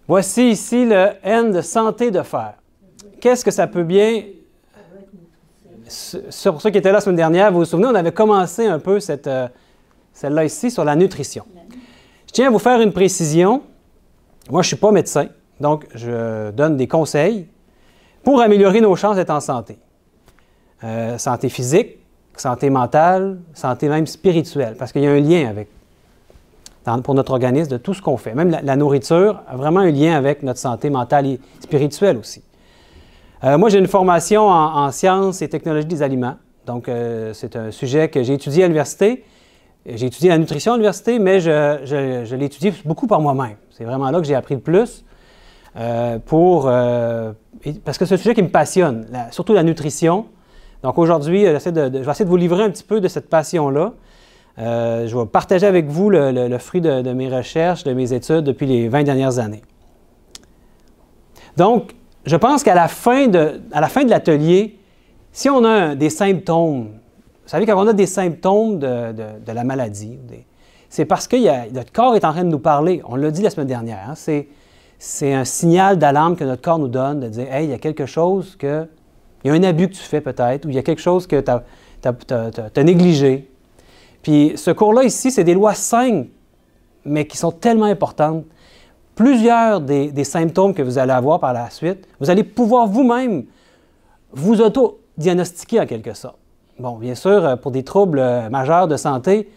Voici ici le N de santé de fer. Qu'est-ce que ça peut bien... Pour ceux qui étaient là la semaine dernière, vous vous souvenez, on avait commencé un peu celle-là ici sur la nutrition. Je tiens à vous faire une précision. Moi, je ne suis pas médecin, donc je donne des conseils pour améliorer nos chances d'être en santé. Santé physique, santé mentale, santé même spirituelle, parce qu'il y a un lien avec, pour notre organisme, de tout ce qu'on fait. Même la nourriture a vraiment un lien avec notre santé mentale et spirituelle aussi. Moi, j'ai une formation en sciences et technologies des aliments. Donc, c'est un sujet que j'ai étudié à l'université. J'ai étudié la nutrition à l'université, mais je l'ai étudié beaucoup par moi-même. C'est vraiment là que j'ai appris le plus, parce que c'est un sujet qui me passionne, surtout la nutrition. Donc, aujourd'hui, je vais essayer de vous livrer un petit peu de cette passion-là. Je vais partager avec vous le fruit de mes recherches, de mes études depuis les 20 dernières années. Donc, je pense qu'à la fin de l'atelier, si on a des symptômes, vous savez, quand on a des symptômes de la maladie, c'est parce que notre corps est en train de nous parler. On l'a dit la semaine dernière. Hein, c'est un signal d'alarme que notre corps nous donne de dire « Hey, il y a quelque chose il y a un abus que tu fais peut-être, ou il y a quelque chose que tu as négligé. » Puis ce cours-là ici, c'est des lois simples, mais qui sont tellement importantes. Plusieurs des symptômes que vous allez avoir par la suite, vous allez pouvoir vous-même vous auto-diagnostiquer en quelque sorte. Bon, bien sûr, pour des troubles majeurs de santé,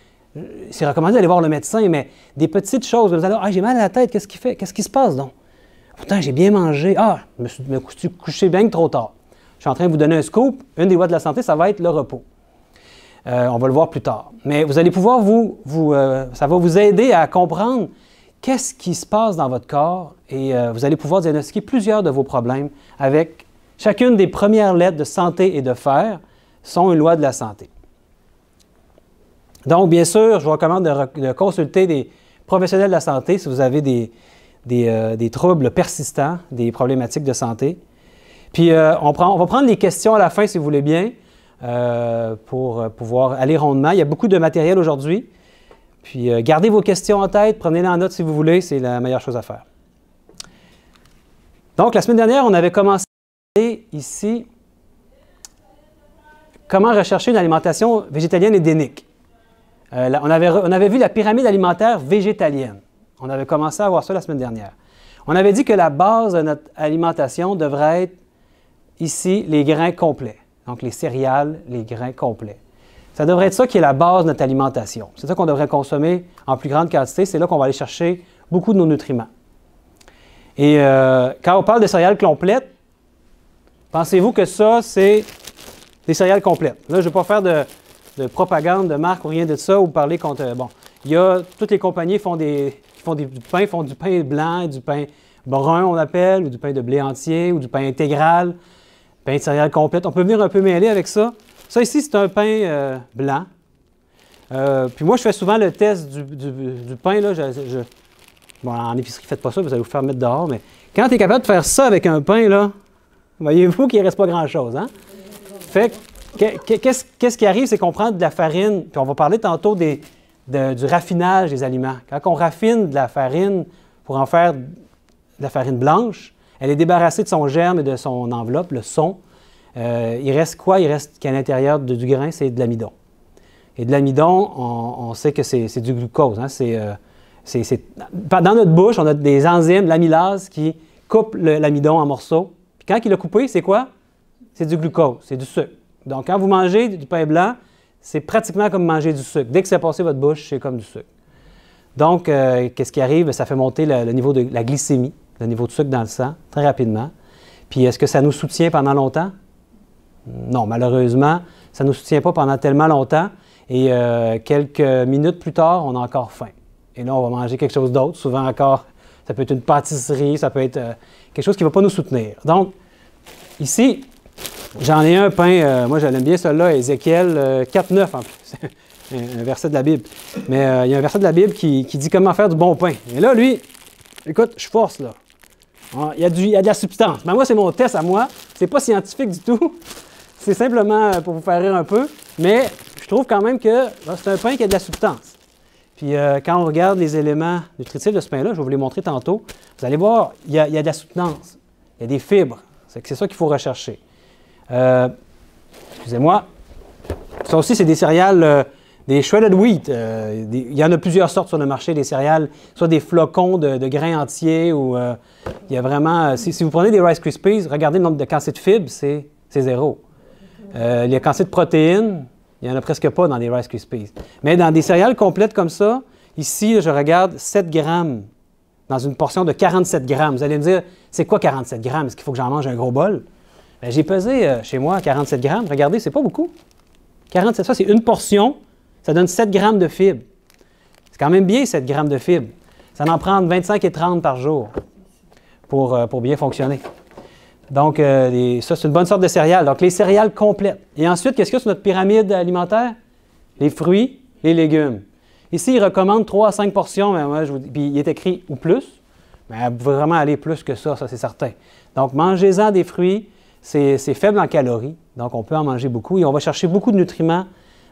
c'est recommandé d'aller voir le médecin, mais des petites choses, vous allez dire « Ah, j'ai mal à la tête, qu'est-ce qui fait? Qu'est-ce qui se passe donc? Pourtant, j'ai bien mangé. Ah, je me suis couché bien trop tard. » Je suis en train de vous donner un scoop. Une des lois de la santé, ça va être le repos. On va le voir plus tard. Mais vous allez pouvoir ça va vous aider à comprendre qu'est-ce qui se passe dans votre corps et vous allez pouvoir diagnostiquer plusieurs de vos problèmes avec chacune des premières lettres de santé et de fer sont une loi de la santé. Donc, bien sûr, je vous recommande de consulter des professionnels de la santé si vous avez des troubles persistants, des problématiques de santé. Puis, on va prendre les questions à la fin, si vous voulez bien, pour pouvoir aller rondement. Il y a beaucoup de matériel aujourd'hui. Puis, gardez vos questions en tête, prenez-les en note si vous voulez, c'est la meilleure chose à faire. Donc, la semaine dernière, on avait commencé ici comment rechercher une alimentation végétalienne édénique. On avait vu la pyramide alimentaire végétalienne. On avait commencé à voir ça la semaine dernière. On avait dit que la base de notre alimentation devrait être ici les grains complets. Donc, les céréales, les grains complets. Ça devrait être ça qui est la base de notre alimentation. C'est ça qu'on devrait consommer en plus grande quantité. C'est là qu'on va aller chercher beaucoup de nos nutriments. Et quand on parle de céréales complètes, pensez-vous que ça, c'est des céréales complètes? Là, je ne vais pas faire de propagande, de marque ou rien de ça, ou parler contre... Bon, toutes les compagnies font du pain blanc, du pain brun, on appelle, ou du pain de blé entier, ou du pain intégral, pain de céréales complètes. On peut venir un peu mêler avec ça. Ça ici, c'est un pain blanc. Puis moi, je fais souvent le test du pain. Là, bon, en épicerie, faites pas ça, vous allez vous faire mettre dehors, mais quand tu es capable de faire ça avec un pain, là, voyez-vous qu'il ne reste pas grand-chose. Hein? Fait que, qu'est-ce qui arrive, c'est qu'on prend de la farine, puis on va parler tantôt du raffinage des aliments. Quand on raffine de la farine pour en faire de la farine blanche, elle est débarrassée de son germe et de son enveloppe, le son. Il reste quoi? Il reste qu'à l'intérieur du grain, c'est de l'amidon. Et de l'amidon, on sait que c'est du glucose. Hein? Dans notre bouche, on a des enzymes, l'amylase, qui coupent l'amidon en morceaux. Puis quand il l'a coupé, c'est quoi? C'est du glucose, c'est du sucre. Donc, quand vous mangez du pain blanc, c'est pratiquement comme manger du sucre. Dès que c'est passé votre bouche, c'est comme du sucre. Donc, qu'est-ce qui arrive? Ça fait monter le niveau de la glycémie, le niveau de sucre dans le sang, très rapidement. Puis, est-ce que ça nous soutient pendant longtemps? Non, malheureusement, ça ne nous soutient pas pendant tellement longtemps. Et quelques minutes plus tard, on a encore faim. Et là, on va manger quelque chose d'autre. Souvent encore, ça peut être une pâtisserie, ça peut être quelque chose qui ne va pas nous soutenir. Donc, ici, j'en ai un pain, moi j'aime bien celui-là, Ézéchiel 4,9 en plus. Un verset de la Bible. Mais il y a un verset de la Bible qui dit comment faire du bon pain. Et là, lui, écoute, je force là. Il y a de la substance. Mais moi, c'est mon test à moi. C'est pas scientifique du tout. C'est simplement pour vous faire rire un peu. Mais je trouve quand même que c'est un pain qui a de la substance. Puis quand on regarde les éléments nutritifs de ce pain-là, je vais vous les montrer tantôt, vous allez voir, il y a de la soutenance, il y a des fibres. C'est ça qu'il faut rechercher. Excusez-moi. Ça aussi, c'est des céréales, des shredded wheat. Il y en a plusieurs sortes sur le marché, des céréales, soit des flocons de grains entiers ou il y a vraiment... Si vous prenez des Rice Krispies, regardez le nombre de quantité de fibres, c'est zéro. Les quantités de protéines, il n'y en a presque pas dans les Rice Krispies. Mais dans des céréales complètes comme ça, ici, je regarde 7 grammes dans une portion de 47 grammes. Vous allez me dire, c'est quoi 47 grammes? Est-ce qu'il faut que j'en mange un gros bol? Bien, j'ai pesé chez moi 47 grammes. Regardez, c'est pas beaucoup. 47, ça, c'est une portion. Ça donne 7 grammes de fibres. C'est quand même bien, 7 grammes de fibres. Ça en prend 25 et 30 par jour pour bien fonctionner. Donc, ça, c'est une bonne sorte de céréales. Donc, les céréales complètes. Et ensuite, qu'est-ce qu'il y a sur notre pyramide alimentaire? Les fruits, les légumes. Ici, il recommande 3 à 5 portions, mais moi, puis il est écrit « ou plus ». Mais vous pouvez vraiment aller plus que ça c'est certain. Donc, mangez-en des fruits. C'est faible en calories, donc on peut en manger beaucoup. Et on va chercher beaucoup de nutriments,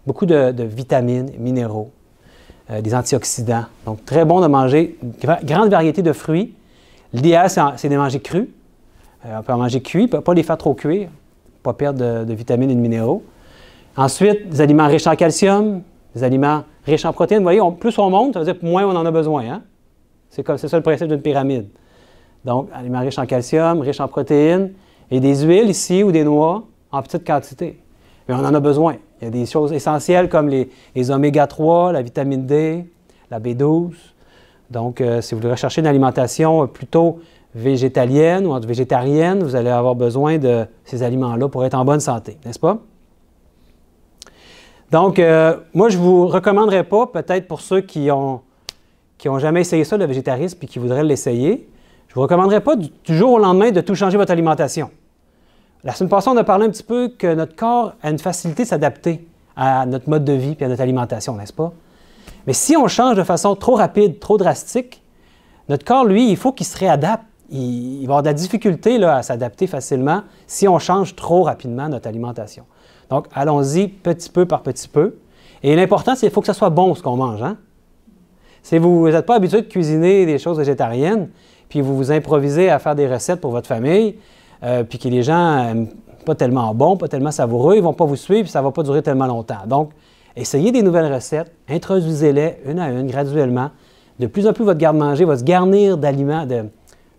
beaucoup de vitamines, minéraux, des antioxydants. Donc, très bon de manger une grande variété de fruits. L'idéal, c'est de les manger crus. On peut en manger cuits, pas les faire trop cuire, pas perdre de vitamines et de minéraux. Ensuite, des aliments riches en calcium, des aliments riches en protéines. Vous voyez, plus on monte, ça veut dire moins on en a besoin. Hein? C'est ça le principe d'une pyramide. Donc, aliments riches en calcium, riches en protéines, et des huiles ici ou des noix en petite quantité. Mais on en a besoin. Il y a des choses essentielles comme les oméga 3, la vitamine D, la B12. Donc, si vous voulez rechercher une alimentation plutôt végétalienne ou végétarienne, vous allez avoir besoin de ces aliments-là pour être en bonne santé, n'est-ce pas? Donc, moi, je ne vous recommanderais pas, peut-être pour ceux qui n'ont jamais essayé ça, le végétarisme, puis qui voudraient l'essayer, je ne vous recommanderais pas du jour au lendemain de tout changer votre alimentation. La semaine passée, on a parlé un petit peu que notre corps a une facilité de s'adapter à notre mode de vie et à notre alimentation, n'est-ce pas? Mais si on change de façon trop rapide, trop drastique, notre corps, lui, il faut qu'il se réadapte. Il va avoir de la difficulté là, à s'adapter facilement si on change trop rapidement notre alimentation. Donc, allons-y petit peu par petit peu. Et l'important, c'est qu'il faut que ça soit bon ce qu'on mange. Hein? Si vous n'êtes pas habitué de cuisiner des choses végétariennes, puis vous vous improvisez à faire des recettes pour votre famille, puis que les gens n'aiment pas tellement bon, pas tellement savoureux, ils ne vont pas vous suivre, puis ça ne va pas durer tellement longtemps. Donc, essayez des nouvelles recettes, introduisez-les une à une, graduellement. De plus en plus, votre garde-manger va se garnir d'aliments,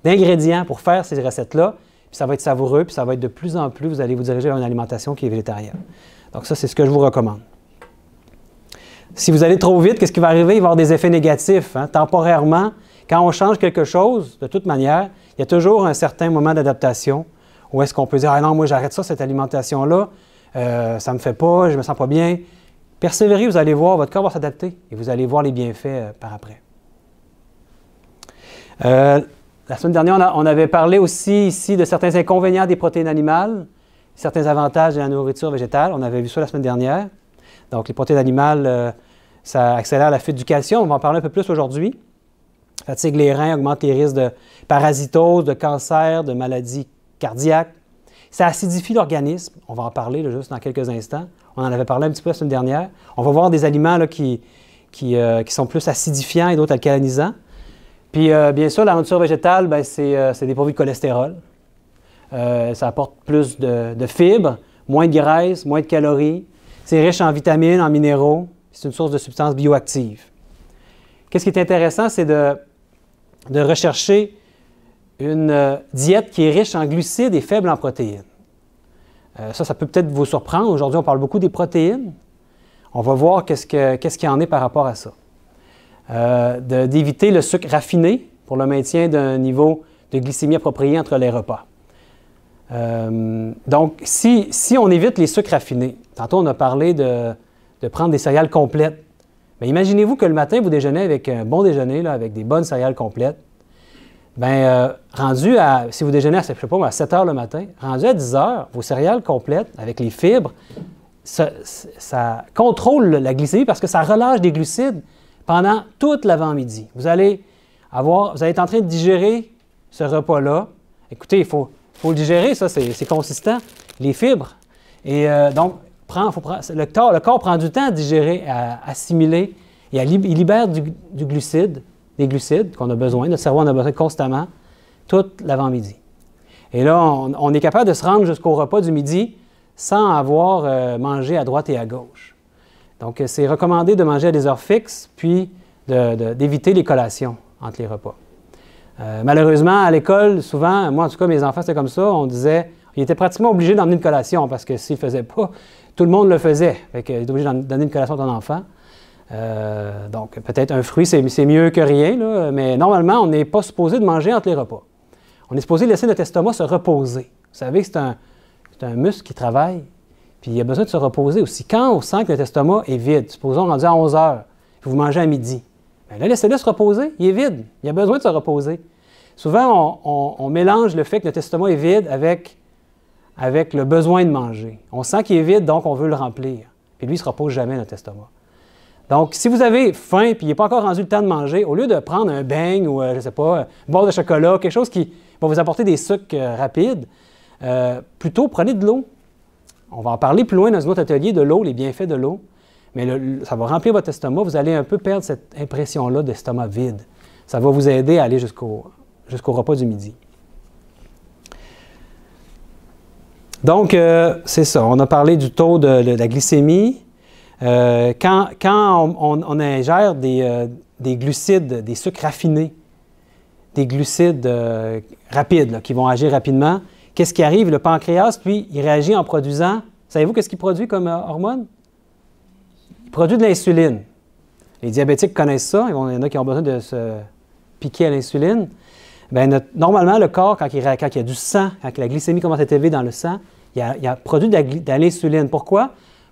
d'ingrédients pour faire ces recettes-là, puis ça va être savoureux, puis ça va être de plus en plus, vous allez vous diriger vers une alimentation qui est végétarienne. Donc ça, c'est ce que je vous recommande. Si vous allez trop vite, qu'est-ce qui va arriver? Il va y avoir des effets négatifs. Hein? Temporairement, quand on change quelque chose, de toute manière, il y a toujours un certain moment d'adaptation où est-ce qu'on peut dire « Ah non, moi j'arrête ça, cette alimentation-là, ça ne me fait pas, je ne me sens pas bien ». Persévérez, vous allez voir, votre corps va s'adapter et vous allez voir les bienfaits par après. La semaine dernière, on avait parlé aussi ici de certains inconvénients des protéines animales, certains avantages de la nourriture végétale. On avait vu ça la semaine dernière. Donc, les protéines animales, ça accélère la fuite du calcium. On va en parler un peu plus aujourd'hui. Fatigue les reins, augmente les risques de parasitose, de cancer, de maladies cardiaques. Ça acidifie l'organisme. On va en parler là, juste dans quelques instants. On en avait parlé un petit peu la semaine dernière. On va voir des aliments là, qui sont plus acidifiants et d'autres alcalinisants. Puis, bien sûr, la nourriture végétale, c'est dépourvu de cholestérol. Ça apporte plus de fibres, moins de graisse, moins de calories. C'est riche en vitamines, en minéraux. C'est une source de substances bioactives. Qu'est-ce qui est intéressant, c'est de rechercher une diète qui est riche en glucides et faible en protéines. Ça peut peut-être vous surprendre. Aujourd'hui, on parle beaucoup des protéines. On va voir qu'est-ce qu'il y en est par rapport à ça. D'éviter le sucre raffiné pour le maintien d'un niveau de glycémie approprié entre les repas. Donc, si on évite les sucres raffinés, tantôt on a parlé de prendre des céréales complètes, mais imaginez-vous que le matin, vous déjeunez avec un bon déjeuner, là, avec des bonnes céréales complètes. Bien, si vous déjeunez à 7 heures le matin, rendu à 10 heures, vos céréales complètes, avec les fibres, ça contrôle la glycémie parce que ça relâche des glucides pendant toute l'avant-midi. Vous allez être en train de digérer ce repas-là. Écoutez, il faut le digérer, ça, c'est consistant, les fibres. Et donc, le corps prend du temps à digérer, à assimiler il libère du glucide, des glucides qu'on a besoin, notre cerveau en a besoin constamment, tout l'avant-midi. Et là, on est capable de se rendre jusqu'au repas du midi sans avoir mangé à droite et à gauche. Donc, c'est recommandé de manger à des heures fixes, puis d'éviter les collations entre les repas. Malheureusement, à l'école, souvent, moi en tout cas, mes enfants, c'était comme ça, on disait, ils étaient pratiquement obligés d'emmener une collation parce que s'ils ne le faisaient pas, tout le monde le faisait. Fait qu'ils étaient obligés d'emmener une collation à ton enfant. Donc, peut-être un fruit, c'est mieux que rien, là, mais normalement, on n'est pas supposé de manger entre les repas. On est supposé laisser notre estomac se reposer. Vous savez que c'est un muscle qui travaille, puis il a besoin de se reposer aussi. Quand on sent que notre estomac est vide, supposons rendu à 11 heures, puis vous mangez à midi, bien là, laissez-le se reposer, il est vide, il a besoin de se reposer. Souvent, on mélange le fait que notre estomac est vide avec le besoin de manger. On sent qu'il est vide, donc on veut le remplir. Puis lui, il ne se repose jamais, notre estomac. Donc, si vous avez faim et il n'est pas encore rendu le temps de manger, au lieu de prendre un beigne ou, je ne sais pas, une barre de chocolat, quelque chose qui va vous apporter des sucres rapides, plutôt prenez de l'eau. On va en parler plus loin dans un autre atelier de l'eau, les bienfaits de l'eau. Mais ça va remplir votre estomac. Vous allez un peu perdre cette impression-là d'estomac vide. Ça va vous aider à aller jusqu'au repas du midi. Donc, c'est ça. On a parlé du taux de la glycémie. Quand on ingère des glucides, des sucres raffinés, des glucides rapides, là, qui vont agir rapidement, qu'est-ce qui arrive? Le pancréas, puis, il réagit en produisant... Savez-vous qu'est-ce qu'il produit comme hormone? Il produit de l'insuline. Les diabétiques connaissent ça. Il y en a qui ont besoin de se piquer à l'insuline. Bien, normalement, le corps, quand il y a du sang, quand la glycémie commence à être élevée dans le sang, il a produit de l'insuline. Pourquoi?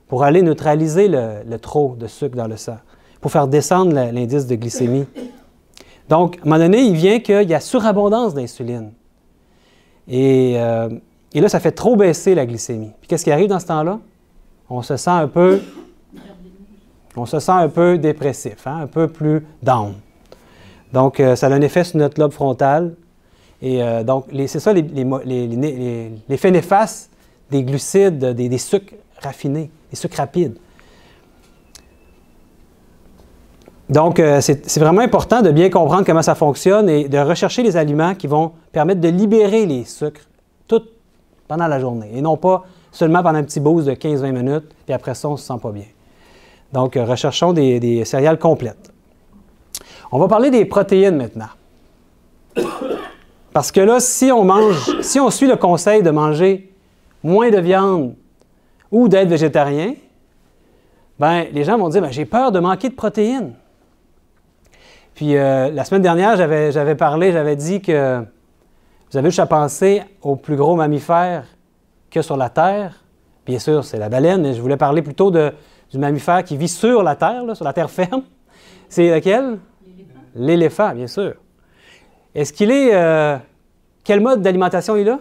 Pour aller neutraliser le trop de sucre dans le sang, pour faire descendre l'indice de glycémie. Donc, à un moment donné, il vient qu'il y a surabondance d'insuline. Et là, ça fait trop baisser la glycémie. Puis qu'est-ce qui arrive dans ce temps-là? On se sent un peu dépressif, hein? Un peu plus down. Donc, ça a un effet sur notre lobe frontal. Et donc, c'est ça l'effet néfaste des glucides, des sucres raffinés, des sucres rapides. Donc, c'est vraiment important de bien comprendre comment ça fonctionne et de rechercher les aliments qui vont permettre de libérer les sucres tout pendant la journée et non pas seulement pendant un petit boost de 15-20 minutes, puis après ça, on ne se sent pas bien. Donc, recherchons des céréales complètes. On va parler des protéines maintenant. Parce que là, si on suit le conseil de manger moins de viande ou d'être végétarien, bien, les gens vont dire, j'ai peur de manquer de protéines. Puis, la semaine dernière, j'avais dit que vous avez juste à penser aux plus gros mammifères qu'il y a sur la Terre. Bien sûr, c'est la baleine, mais je voulais parler plutôt du mammifère qui vit sur la Terre, là, sur la terre ferme. C'est lequel? L'éléphant, bien sûr. Est-ce qu'il est... quel mode d'alimentation il a?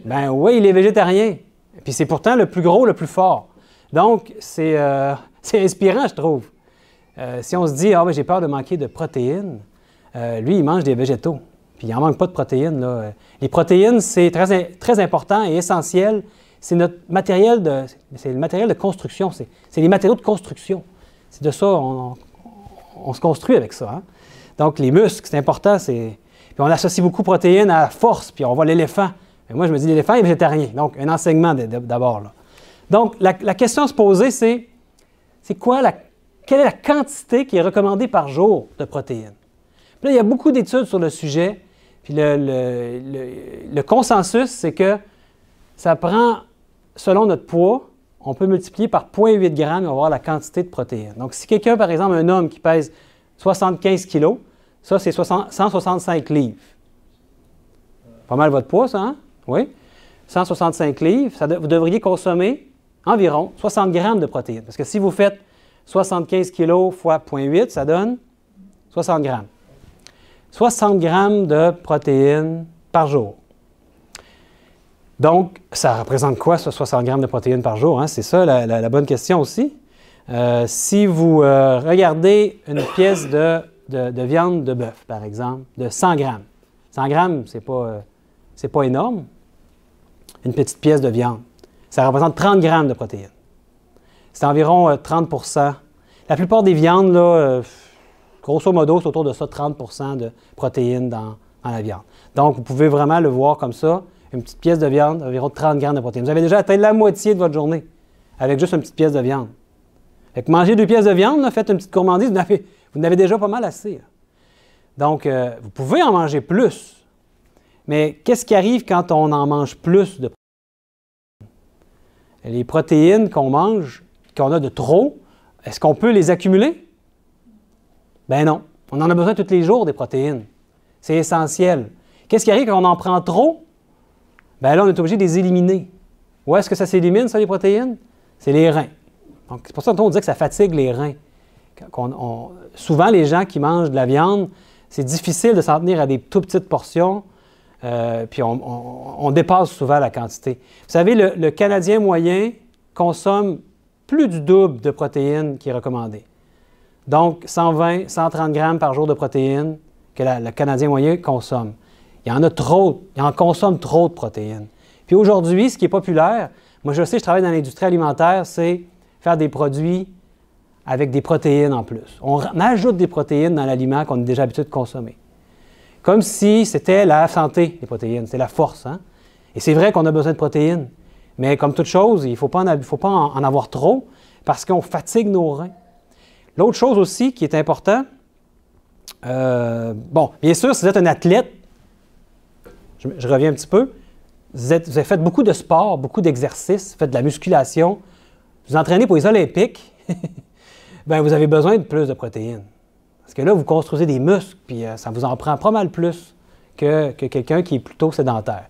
Ben oui, il est végétarien. Puis c'est pourtant le plus gros, le plus fort. Donc, c'est inspirant, je trouve. Si on se dit, j'ai peur de manquer de protéines, lui, il mange des végétaux. Puis il n'en manque pas de protéines, là. Les protéines, c'est très important et essentiel. C'est notre matériel c'est le matériel de construction. C'est les matériaux de construction. C'est de ça, on se construit avec ça. Hein? Donc, les muscles, c'est important. Puis on associe beaucoup de protéines à la force, puis on voit l'éléphant. Mais moi, je me dis, l'éléphant est végétarien. Donc, un enseignement d'abord, là. Donc, la question à se poser, c'est quelle est la quantité qui est recommandée par jour de protéines? Puis là, il y a beaucoup d'études sur le sujet. Puis le consensus, c'est que ça prend, selon notre poids, on peut multiplier par 0,8 grammes et on va avoir la quantité de protéines. Donc, si quelqu'un, par exemple, un homme qui pèse 75 kilos, ça, c'est 165 livres. Pas mal votre poids, ça, hein? Oui. 165 livres, vous devriez consommer environ 60 grammes de protéines. Parce que si vous faites 75 kilos fois 0,8, ça donne 60 grammes. 60 grammes de protéines par jour. Donc, ça représente quoi, ça, 60 grammes de protéines par jour? Hein? C'est ça la bonne question aussi. Si vous regardez une pièce de viande de bœuf, par exemple, de 100 grammes. 100 grammes, c'est pas énorme. Une petite pièce de viande. Ça représente 30 grammes de protéines. C'est environ 30 %. La plupart des viandes, là, grosso modo, c'est autour de ça, 30 % de protéines dans la viande. Donc, vous pouvez vraiment le voir comme ça. Une petite pièce de viande, environ 30 grammes de protéines. Vous avez déjà atteint la moitié de votre journée avec juste une petite pièce de viande. Fait que manger 2 pièces de viande, là, faites une petite gourmandise, vous en avez déjà pas mal assez. Là. Donc, vous pouvez en manger plus. Mais qu'est-ce qui arrive quand on en mange plus de protéines? Les protéines qu'on mange, qu'on a de trop, est-ce qu'on peut les accumuler? Ben non. On en a besoin tous les jours des protéines. C'est essentiel. Qu'est-ce qui arrive quand on en prend trop? Ben là, on est obligé de les éliminer. Où est-ce que ça s'élimine, ça, les protéines? C'est les reins. Donc, c'est pour ça qu'on dit que ça fatigue les reins. Souvent, les gens qui mangent de la viande, c'est difficile de s'en tenir à des tout petites portions, puis on dépasse souvent la quantité. Vous savez, le Canadien moyen consomme plus du double de protéines qui est recommandé. Donc, 120, 130 grammes par jour de protéines que le Canadien moyen consomme. Il y en a trop, il en consomme trop de protéines. Puis aujourd'hui, ce qui est populaire, moi je sais, je travaille dans l'industrie alimentaire, c'est faire des produits avec des protéines en plus. On ajoute des protéines dans l'aliment qu'on est déjà habitué de consommer. Comme si c'était la santé, les protéines, c'est la force. Hein? Et c'est vrai qu'on a besoin de protéines, mais comme toute chose, il ne faut pas en avoir trop parce qu'on fatigue nos reins. L'autre chose aussi qui est important, bon, bien sûr, si vous êtes un athlète, je reviens un petit peu, vous avez fait beaucoup de sport, beaucoup d'exercices, vous faites de la musculation, vous entraînez pour les Olympiques, bien, vous avez besoin de plus de protéines. Parce que là, vous construisez des muscles, puis ça vous en prend pas mal plus que quelqu'un qui est plutôt sédentaire.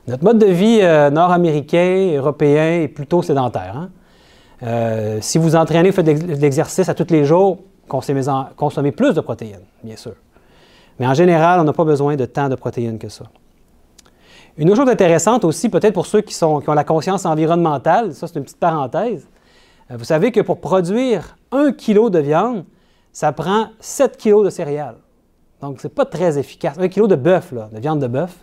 Notre mode de vie nord-américain, européen est plutôt sédentaire. Hein? Si vous entraînez, vous faites de l'exercice à tous les jours, consommez plus de protéines, bien sûr. Mais en général, on n'a pas besoin de tant de protéines que ça. Une autre chose intéressante aussi, peut-être pour ceux qui ont la conscience environnementale, ça c'est une petite parenthèse, vous savez que pour produire 1 kg de viande, ça prend 7 kg de céréales. Donc, ce n'est pas très efficace. 1 kg de bœuf, là, de viande de bœuf,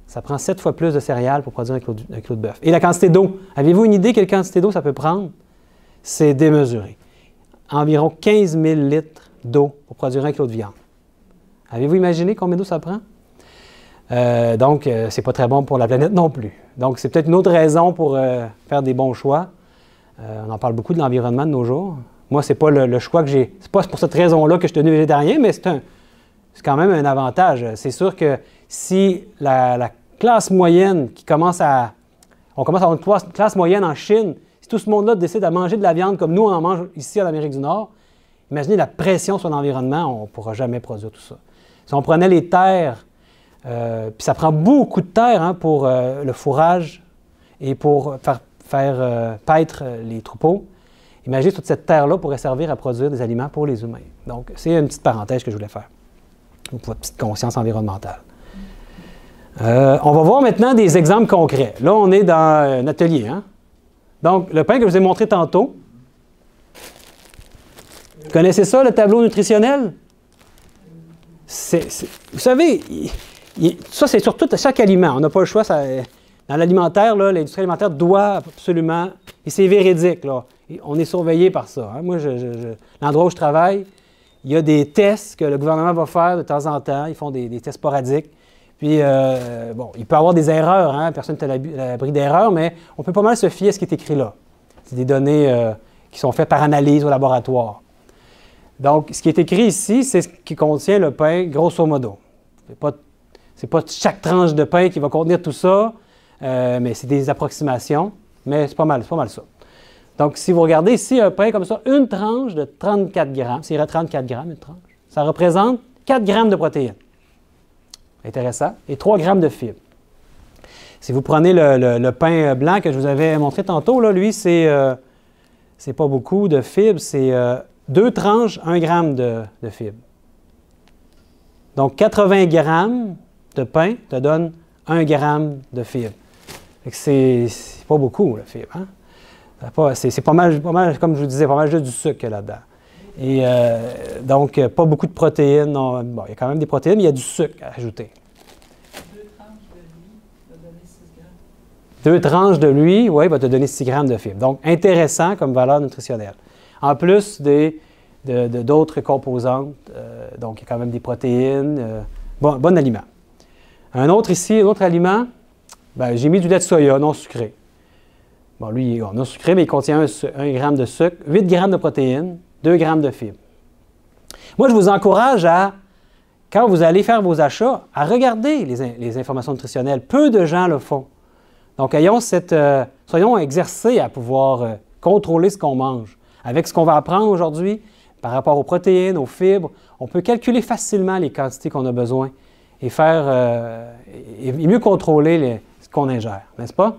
ça prend 7 fois plus de céréales pour produire 1 kg de bœuf. Et la quantité d'eau, avez-vous une idée quelle quantité d'eau ça peut prendre? C'est démesuré. Environ 15 000 litres d'eau pour produire 1 kg de viande. Avez-vous imaginé combien d'eau ça prend? Donc, ce n'est pas très bon pour la planète non plus. Donc, c'est peut-être une autre raison pour faire des bons choix. On en parle beaucoup de l'environnement de nos jours. Moi, ce n'est pas le choix que j'ai. C'est pas pour cette raison-là que je suis devenu végétarien, mais c'est quand même un avantage. C'est sûr que si la classe moyenne qui commence à... On commence à avoir une classe moyenne en Chine, si tout ce monde-là décide de manger de la viande comme nous, on en mange ici en Amérique du Nord, imaginez la pression sur l'environnement, on ne pourra jamais produire tout ça. Si on prenait les terres, puis ça prend beaucoup de terre hein, pour le fourrage et pour faire paître les troupeaux. Imaginez toute cette terre-là pourrait servir à produire des aliments pour les humains. Donc, c'est une petite parenthèse que je voulais faire pour votre petite conscience environnementale. On va voir maintenant des exemples concrets. Là, on est dans un atelier. Hein? Donc, le pain que je vous ai montré tantôt, vous connaissez ça, le tableau nutritionnel? Vous savez, ça, c'est sur chaque aliment. On n'a pas le choix. Dans l'alimentaire, l'industrie alimentaire doit absolument, et c'est véridique, là, on est surveillé par ça. Hein. Moi, l'endroit où je travaille, il y a des tests que le gouvernement va faire de temps en temps. Ils font des tests sporadiques. Puis, bon, il peut y avoir des erreurs. Hein. Personne n'est à l'abri d'erreurs, mais on peut pas mal se fier à ce qui est écrit là. C'est des données qui sont faites par analyse au laboratoire. Donc, ce qui est écrit ici, c'est ce qui contient le pain, grosso modo. C'est pas chaque tranche de pain qui va contenir tout ça, mais c'est des approximations. Mais c'est pas mal ça. Donc, si vous regardez ici un pain comme ça, une tranche de 34 grammes, c'est 34 grammes une tranche, ça représente 4 grammes de protéines. Intéressant. Et 3 grammes de fibres. Si vous prenez le pain blanc que je vous avais montré tantôt, là, lui, c'est pas beaucoup de fibres, c'est 2 tranches, 1 gramme de fibres. Donc, 80 grammes de pain te donne 1 gramme de fibres. C'est pas beaucoup, la fibre. Hein? C'est pas mal, comme je vous disais, pas mal juste du sucre là-dedans. Et donc, pas beaucoup de protéines. Non, bon, il y a quand même des protéines, mais il y a du sucre à ajouter. 2 tranches de lui va donner 6 grammes. 2 tranches de lui, oui, va te donner 6 grammes de fibres. Donc, intéressant comme valeur nutritionnelle. en plus d'autres composantes. Donc, il y a quand même des protéines. Bon aliment. Un autre ici, un autre aliment, ben, j'ai mis du lait de soya non sucré. Bon, lui, il est non sucré, mais il contient 1 g de sucre, 8 g de protéines, 2 g de fibres. Moi, je vous encourage à, quand vous allez faire vos achats, à regarder les informations nutritionnelles. Peu de gens le font. Donc, soyons exercés à pouvoir contrôler ce qu'on mange. Avec ce qu'on va apprendre aujourd'hui, par rapport aux protéines, aux fibres, on peut calculer facilement les quantités qu'on a besoin et mieux contrôler ce qu'on ingère, n'est-ce pas?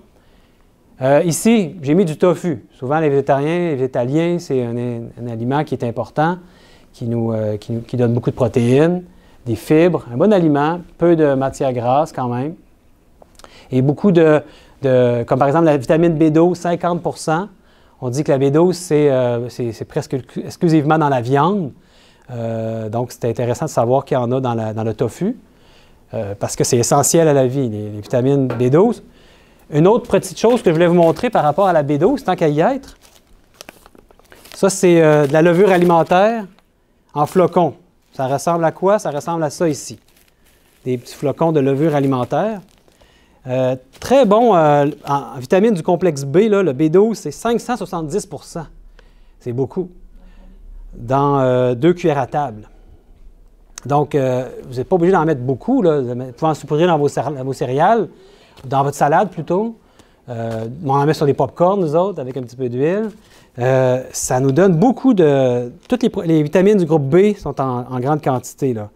Ici, j'ai mis du tofu. Souvent, les végétariens, les végétaliens, c'est un aliment qui est important, qui donne beaucoup de protéines, des fibres, un bon aliment, peu de matière grasse quand même, et beaucoup comme par exemple la vitamine B12, 50 %. On dit que la B12, c'est presque exclusivement dans la viande. Donc, c'est intéressant de savoir qu'il y en a dans le tofu, parce que c'est essentiel à la vie, les vitamines B12. Une autre petite chose que je voulais vous montrer par rapport à la B12, tant qu'à y être, ça, c'est de la levure alimentaire en flocons. Ça ressemble à quoi? Ça ressemble à ça ici. Des petits flocons de levure alimentaire. Très bon en vitamine du complexe B, là, le B12, c'est 570 %. C'est beaucoup. Dans 2 cuillères à table. Donc, vous n'êtes pas obligé d'en mettre beaucoup. Là. Vous pouvez en saupoudrer dans vos céréales, dans votre salade plutôt. On en met sur des pop-corns, nous autres, avec un petit peu d'huile. Ça nous donne beaucoup de... Toutes les vitamines du groupe B sont en grande quantité, là.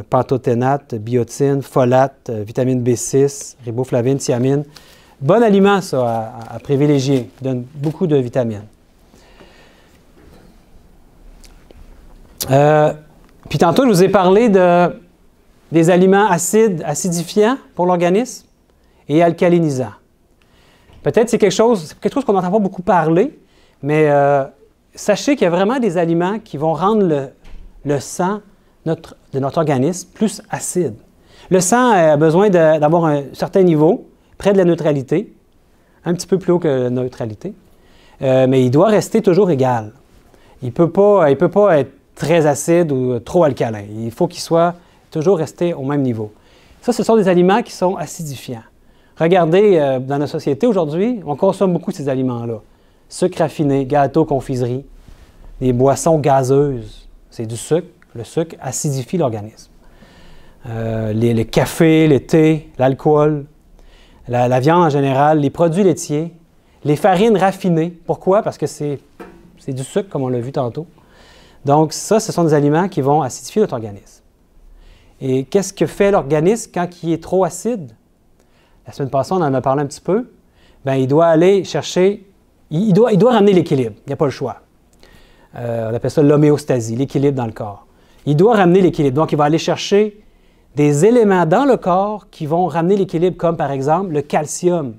Pantothénate, biotine, folate, vitamine B6, riboflavine, thiamine. Bon aliment, ça, à privilégier. Il donne beaucoup de vitamines. Puis tantôt, je vous ai parlé des aliments acides, acidifiants pour l'organisme et alcalinisants. Peut-être c'est quelque chose qu'on n'entend pas beaucoup parler, mais sachez qu'il y a vraiment des aliments qui vont rendre le sang de notre organisme plus acide. Le sang a besoin d'avoir un certain niveau, près de la neutralité, un petit peu plus haut que la neutralité, mais il doit rester toujours égal. Il ne peut pas être très acide ou trop alcalin. Il faut qu'il soit toujours resté au même niveau. Ça, ce sont des aliments qui sont acidifiants. Regardez, dans notre société aujourd'hui, on consomme beaucoup ces aliments-là. Sucre raffiné, gâteaux, confiseries, des boissons gazeuses, c'est du sucre. Le sucre acidifie l'organisme. Le café, le thé, l'alcool, la viande en général, les produits laitiers, les farines raffinées. Pourquoi? Parce que c'est du sucre, comme on l'a vu tantôt. Donc ça, ce sont des aliments qui vont acidifier notre organisme. Et qu'est-ce que fait l'organisme quand il est trop acide? La semaine passée, on en a parlé un petit peu. Bien, il doit aller chercher, il doit ramener l'équilibre. Il n'y a pas le choix. On appelle ça l'homéostasie, l'équilibre dans le corps. Il doit ramener l'équilibre. Donc, il va aller chercher des éléments dans le corps qui vont ramener l'équilibre, comme par exemple le calcium.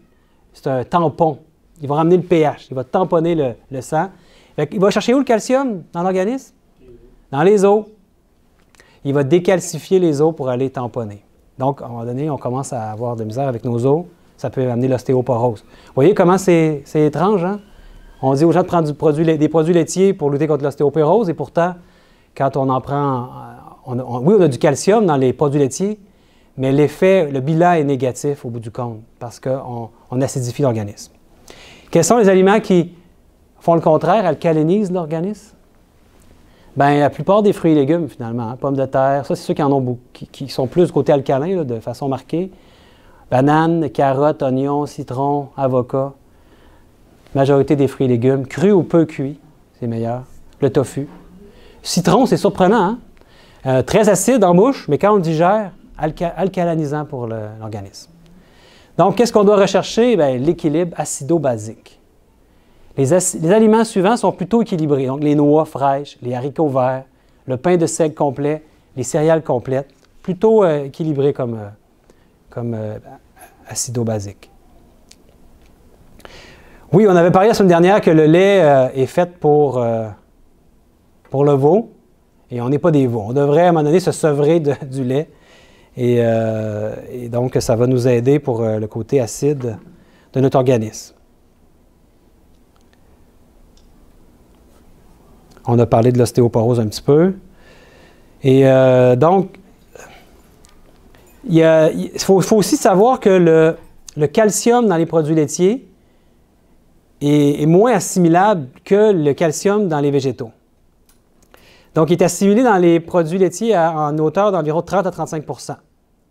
C'est un tampon. Il va ramener le pH. Il va tamponner le sang. Il va chercher où le calcium dans l'organisme? Dans les os. Il va décalcifier les os pour aller tamponner. Donc, à un moment donné, on commence à avoir de misère avec nos os. Ça peut amener l'ostéoporose. Vous voyez comment c'est étrange, hein? On dit aux gens de prendre des produits laitiers pour lutter contre l'ostéoporose, et pourtant, quand on en prend, oui, on a du calcium dans les produits laitiers, mais le bilan est négatif au bout du compte parce qu'on acidifie l'organisme. Quels sont les aliments qui font le contraire, alcalinisent l'organisme? Bien, la plupart des fruits et légumes, finalement, hein, pommes de terre, ça, c'est ceux qui en ont beaucoup, qui sont plus du côté alcalin, là, de façon marquée. Bananes, carottes, oignons, citrons, avocats. Majorité des fruits et légumes, crus ou peu cuits, c'est meilleur. Le tofu. Citron, c'est surprenant, hein? Très acide en bouche, mais quand on le digère, alcalinisant pour l'organisme. Donc, qu'est-ce qu'on doit rechercher? Bien, l'équilibre acido-basique. Les aliments suivants sont plutôt équilibrés. Donc, les noix fraîches, les haricots verts, le pain de seigle complet, les céréales complètes, plutôt équilibrés comme acido-basique. Oui, on avait parlé la semaine dernière que le lait est fait pour le veau, et on n'est pas des veaux. On devrait, à un moment donné, se sevrer du lait, et donc ça va nous aider pour le côté acide de notre organisme. On a parlé de l'ostéoporose un petit peu. Et donc, il faut aussi savoir que le calcium dans les produits laitiers est moins assimilable que le calcium dans les végétaux. Donc, il est assimilé dans les produits laitiers en hauteur d'environ 30 à 35 %.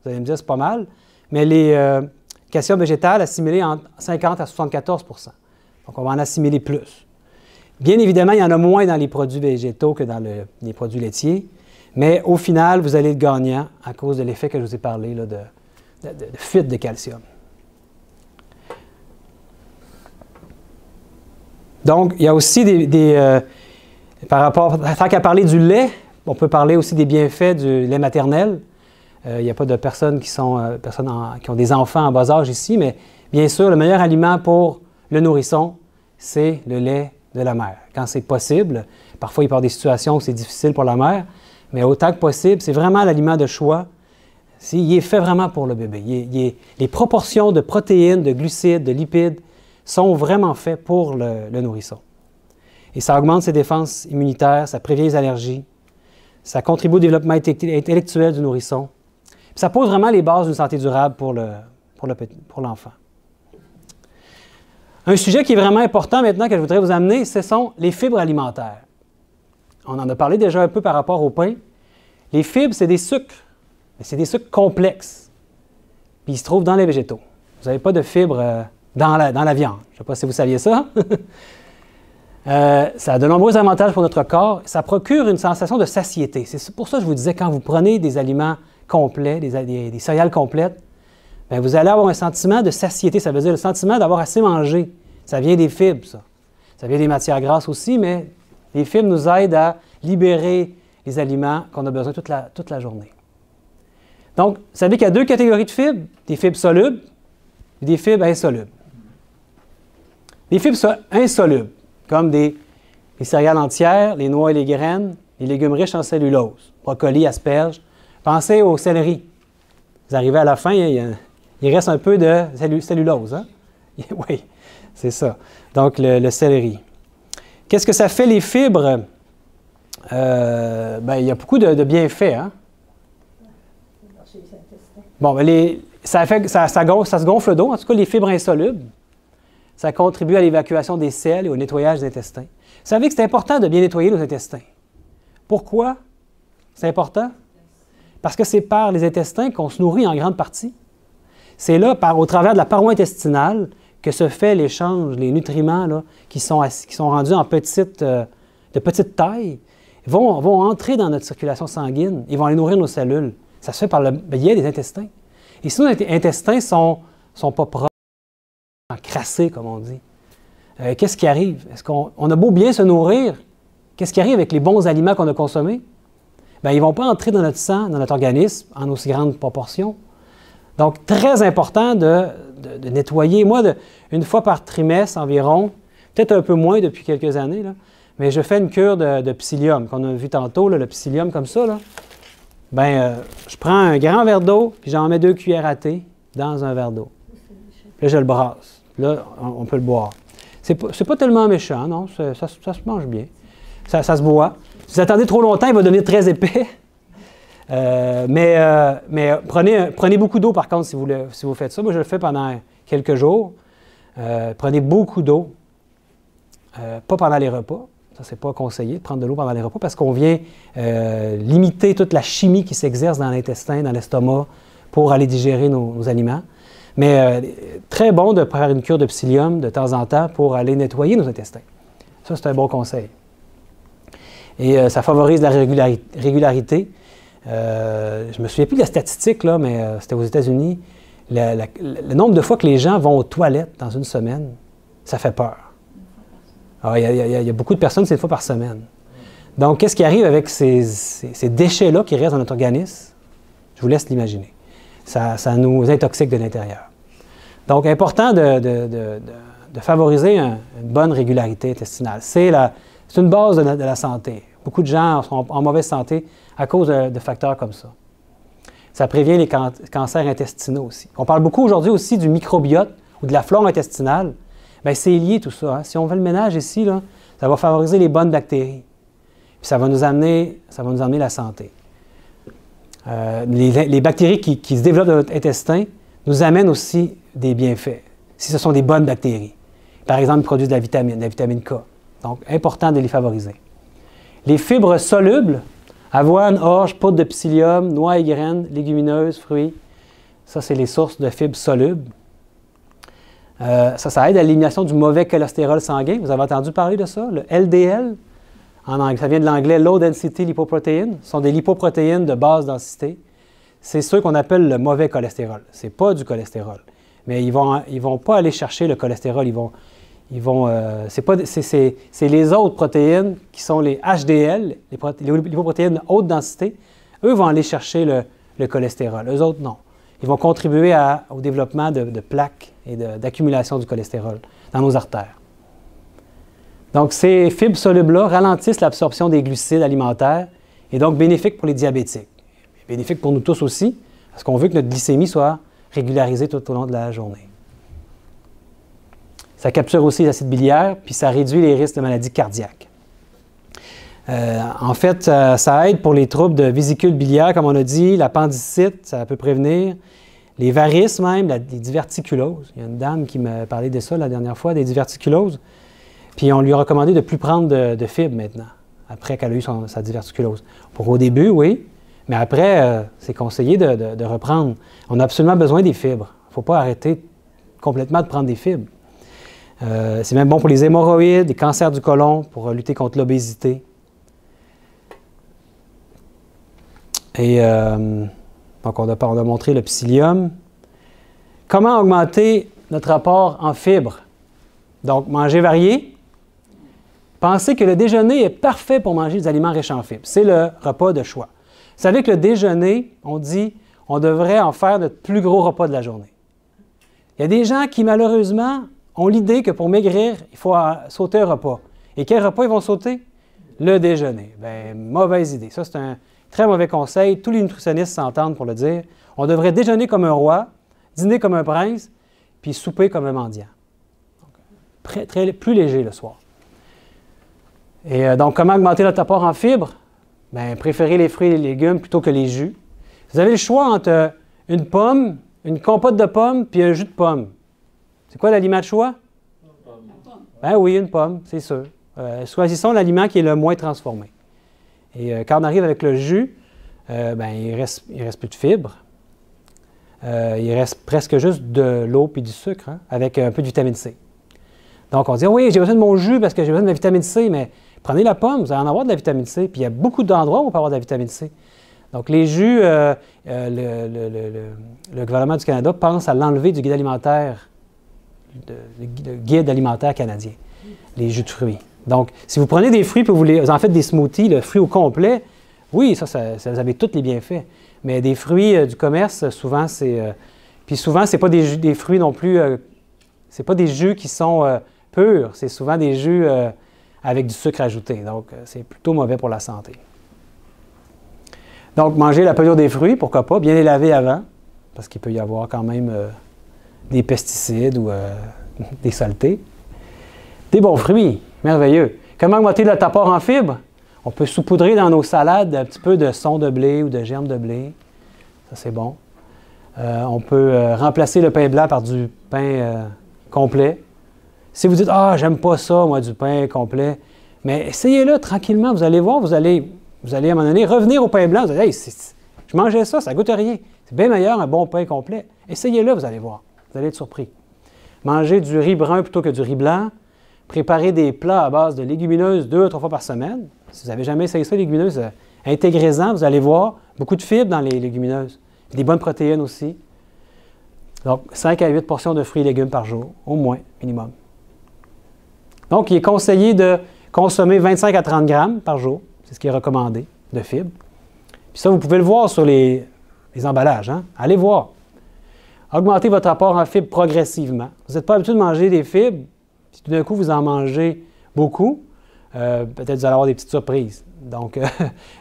Vous allez me dire, c'est pas mal, mais les calcium végétal assimilé entre 50 à 74 %. Donc, on va en assimiler plus. Bien évidemment, il y en a moins dans les produits végétaux que dans les produits laitiers, mais au final, vous allez être gagnant à cause de l'effet que je vous ai parlé là, de fuite de calcium. Donc, il y a aussi par rapport, tant qu'à parler du lait, on peut parler aussi des bienfaits du lait maternel. Il n'y a pas de personnes qui ont des enfants en bas âge ici, mais bien sûr, le meilleur aliment pour le nourrisson, c'est le lait de la mère. Quand c'est possible, parfois il peut y avoir des situations où c'est difficile pour la mère, mais autant que possible, c'est vraiment l'aliment de choix. Il est fait vraiment pour le bébé. Les proportions de protéines, de glucides, de lipides sont vraiment faits pour le nourrisson. Et ça augmente ses défenses immunitaires, ça prévient les allergies, ça contribue au développement intellectuel du nourrisson. Puis ça pose vraiment les bases d'une santé durable pour l'enfant. Un sujet qui est vraiment important maintenant que je voudrais vous amener, ce sont les fibres alimentaires. On en a parlé déjà un peu par rapport au pain. Les fibres, c'est des sucres, mais c'est des sucres complexes. Puis ils se trouvent dans les végétaux. Vous n'avez pas de fibres dans la viande. Je ne sais pas si vous saviez ça. Ça a de nombreux avantages pour notre corps. Ça procure une sensation de satiété. C'est pour ça que je vous disais, quand vous prenez des aliments complets, des céréales complètes, bien, vous allez avoir un sentiment de satiété. Ça veut dire le sentiment d'avoir assez mangé. Ça vient des fibres, ça. Ça vient des matières grasses aussi, mais les fibres nous aident à libérer les aliments qu'on a besoin toute la journée. Donc, vous savez qu'il y a deux catégories de fibres, des fibres solubles et des fibres insolubles. Les fibres insolubles, comme les céréales entières, les noix et les graines, les légumes riches en cellulose, brocolis, asperges. Pensez au céleri. Vous arrivez à la fin, il reste un peu de cellulose. Hein? Oui, c'est ça. Donc, le céleri. Qu'est-ce que ça fait, les fibres? Il y a beaucoup de bienfaits. Hein? Bon, ça se gonfle d'eau. En tout cas, les fibres insolubles, ça contribue à l'évacuation des selles et au nettoyage des intestins. Vous savez que c'est important de bien nettoyer nos intestins. Pourquoi c'est important? Parce que c'est par les intestins qu'on se nourrit en grande partie. C'est là, au travers de la paroi intestinale, que se fait l'échange, les nutriments là, qui sont rendus de petite taille, vont entrer dans notre circulation sanguine, ils vont aller nourrir nos cellules. Ça se fait par le biais des intestins. Et si nos intestins ne sont pas propres, crassés, comme on dit, qu'est-ce qui arrive? Est-ce qu'on a beau bien se nourrir, qu'est-ce qui arrive avec les bons aliments qu'on a consommés? Bien, ils ne vont pas entrer dans notre sang, dans notre organisme, en aussi grande proportion. Donc, très important de nettoyer. Moi, une fois par trimestre environ, peut-être un peu moins depuis quelques années, là, mais je fais une cure de psyllium, qu'on a vu tantôt, là, le psyllium comme ça. Là. Je prends un grand verre d'eau, puis j'en mets 2 cuillères à thé dans un verre d'eau. Là, je le brasse. Là, on peut le boire. C'est pas tellement méchant, non? Ça se mange bien. Ça se boit. Si vous attendez trop longtemps, il va devenir très épais. Mais prenez beaucoup d'eau, par contre, si vous faites ça. Moi, je le fais pendant quelques jours. Prenez beaucoup d'eau. Pas pendant les repas. Ça, c'est pas conseillé de prendre de l'eau pendant les repas parce qu'on vient limiter toute la chimie qui s'exerce dans l'intestin, dans l'estomac, pour aller digérer nos aliments. Mais très bon de faire une cure de psyllium de temps en temps pour aller nettoyer nos intestins. Ça, c'est un bon conseil. Et ça favorise la régularité. Je ne me souviens plus de la statistique, là, mais c'était aux États-Unis. Le nombre de fois que les gens vont aux toilettes dans une semaine, ça fait peur. Alors, il y a beaucoup de personnes, c'est 1 fois par semaine. Donc, qu'est-ce qui arrive avec ces déchets-là qui restent dans notre organisme? Je vous laisse l'imaginer. Ça nous intoxique de l'intérieur. Donc, important de favoriser une bonne régularité intestinale. C'est une base de la santé. Beaucoup de gens sont en mauvaise santé à cause de facteurs comme ça. Ça prévient les cancers intestinaux aussi. On parle beaucoup aujourd'hui aussi du microbiote ou de la flore intestinale. Bien, c'est lié tout ça. Hein. Si on fait le ménage ici, là, ça va favoriser les bonnes bactéries. puis ça va nous amener la santé. Les bactéries qui se développent dans notre intestin nous amènent aussi des bienfaits, si ce sont des bonnes bactéries. Par exemple, ils produisent de la vitamine K. Donc, important de les favoriser. Les fibres solubles, avoine, orge, poudre de psyllium, noix et graines, légumineuses, fruits, ça, c'est les sources de fibres solubles. Ça aide à l'élimination du mauvais cholestérol sanguin. Vous avez entendu parler de ça? Le LDL, en anglais, ça vient de l'anglais Low Density Lipoprotein. Ce sont des lipoprotéines de basse densité. C'est ceux qu'on appelle le mauvais cholestérol. Ce n'est pas du cholestérol. Mais ils vont pas aller chercher le cholestérol. C'est les autres protéines qui sont les HDL, les lipoprotéines de haute densité. Eux vont aller chercher le cholestérol. Eux autres, non. Ils vont contribuer au développement de plaques et d'accumulation du cholestérol dans nos artères. Donc, ces fibres solubles-là ralentissent l'absorption des glucides alimentaires et donc bénéfiques pour les diabétiques. Bénéfiques pour nous tous aussi, parce qu'on veut que notre glycémie soit régularisée tout au long de la journée. Ça capture aussi l'acide biliaire, puis ça réduit les risques de maladies cardiaques. En fait, ça aide pour les troubles de vésicule biliaire, comme on a dit, l'appendicite, ça peut prévenir, les varices même, les diverticuloses. Il y a une dame qui m'a parlé de ça la dernière fois, des diverticuloses. Puis on lui a recommandé de ne plus prendre de fibres maintenant, après qu'elle a eu sa diverticulose. Pour au début, oui, mais après, c'est conseillé de reprendre. On a absolument besoin des fibres. Il ne faut pas arrêter complètement de prendre des fibres. C'est même bon pour les hémorroïdes, les cancers du côlon, pour lutter contre l'obésité. Et donc, on a montré le psyllium. Comment augmenter notre apport en fibres? Donc, manger varié. Pensez que le déjeuner est parfait pour manger des aliments riches en fibres. C'est le repas de choix. Vous savez que le déjeuner, on dit, on devrait en faire notre plus gros repas de la journée. Il y a des gens qui, malheureusement, ont l'idée que pour maigrir, il faut sauter un repas. Et quel repas ils vont sauter? Le déjeuner. Bien, mauvaise idée. Ça, c'est un très mauvais conseil. Tous les nutritionnistes s'entendent pour le dire. On devrait déjeuner comme un roi, dîner comme un prince, puis souper comme un mendiant. Donc, plus léger le soir. Et donc, comment augmenter notre apport en fibres? Bien, préférez les fruits et les légumes plutôt que les jus. Vous avez le choix entre une pomme, une compote de pommes, puis un jus de pomme. C'est quoi l'aliment de choix? Ben oui, une pomme, c'est sûr. Choisissons l'aliment qui est le moins transformé. Et quand on arrive avec le jus, ben, il reste plus de fibres. Il reste presque juste de l'eau et du sucre, hein, avec un peu de vitamine C. Donc, on dit, oui, j'ai besoin de mon jus parce que j'ai besoin de la vitamine C, mais prenez la pomme, vous allez en avoir de la vitamine C. Puis il y a beaucoup d'endroits où on peut avoir de la vitamine C. Donc, les jus, le gouvernement du Canada pense à l'enlever du guide alimentaire, le guide alimentaire canadien, les jus de fruits. Donc, si vous prenez des fruits et vous en faites des smoothies, le fruit au complet, oui, ça vous avez tous les bienfaits. Mais des fruits du commerce, souvent, puis souvent, ce n'est pas des fruits non plus, ce n'est pas des jus qui sont purs, c'est souvent des jus avec du sucre ajouté. Donc, c'est plutôt mauvais pour la santé. Donc, manger la pelure des fruits, pourquoi pas, bien les laver avant, parce qu'il peut y avoir quand même des pesticides ou des saletés. Des bons fruits, merveilleux. Comment augmenter notre apport en fibres? On peut saupoudrer dans nos salades un petit peu de son de blé ou de germe de blé. Ça, c'est bon. On peut remplacer le pain blanc par du pain complet. Si vous dites « Ah, j'aime pas ça, moi, du pain complet », mais essayez-le tranquillement. Vous allez voir, vous allez à un moment donné revenir au pain blanc. Vous allez dire « Hey, je mangeais ça, ça goûte rien. C'est bien meilleur un bon pain complet. » Essayez-le, vous allez voir. Vous allez être surpris. Mangez du riz brun plutôt que du riz blanc. Préparez des plats à base de légumineuses 2 à 3 fois par semaine. Si vous n'avez jamais essayé ça, les légumineuses, intégrez-en, vous allez voir. Beaucoup de fibres dans les légumineuses. Des bonnes protéines aussi. Donc, 5 à 8 portions de fruits et légumes par jour, au moins, minimum. Donc, il est conseillé de consommer 25 à 30 grammes par jour. C'est ce qui est recommandé, de fibres. Puis ça, vous pouvez le voir sur les emballages. Hein? Allez voir. Augmentez votre apport en fibres progressivement. Vous n'êtes pas habitué de manger des fibres. Si tout d'un coup, vous en mangez beaucoup, peut-être vous allez avoir des petites surprises. Donc,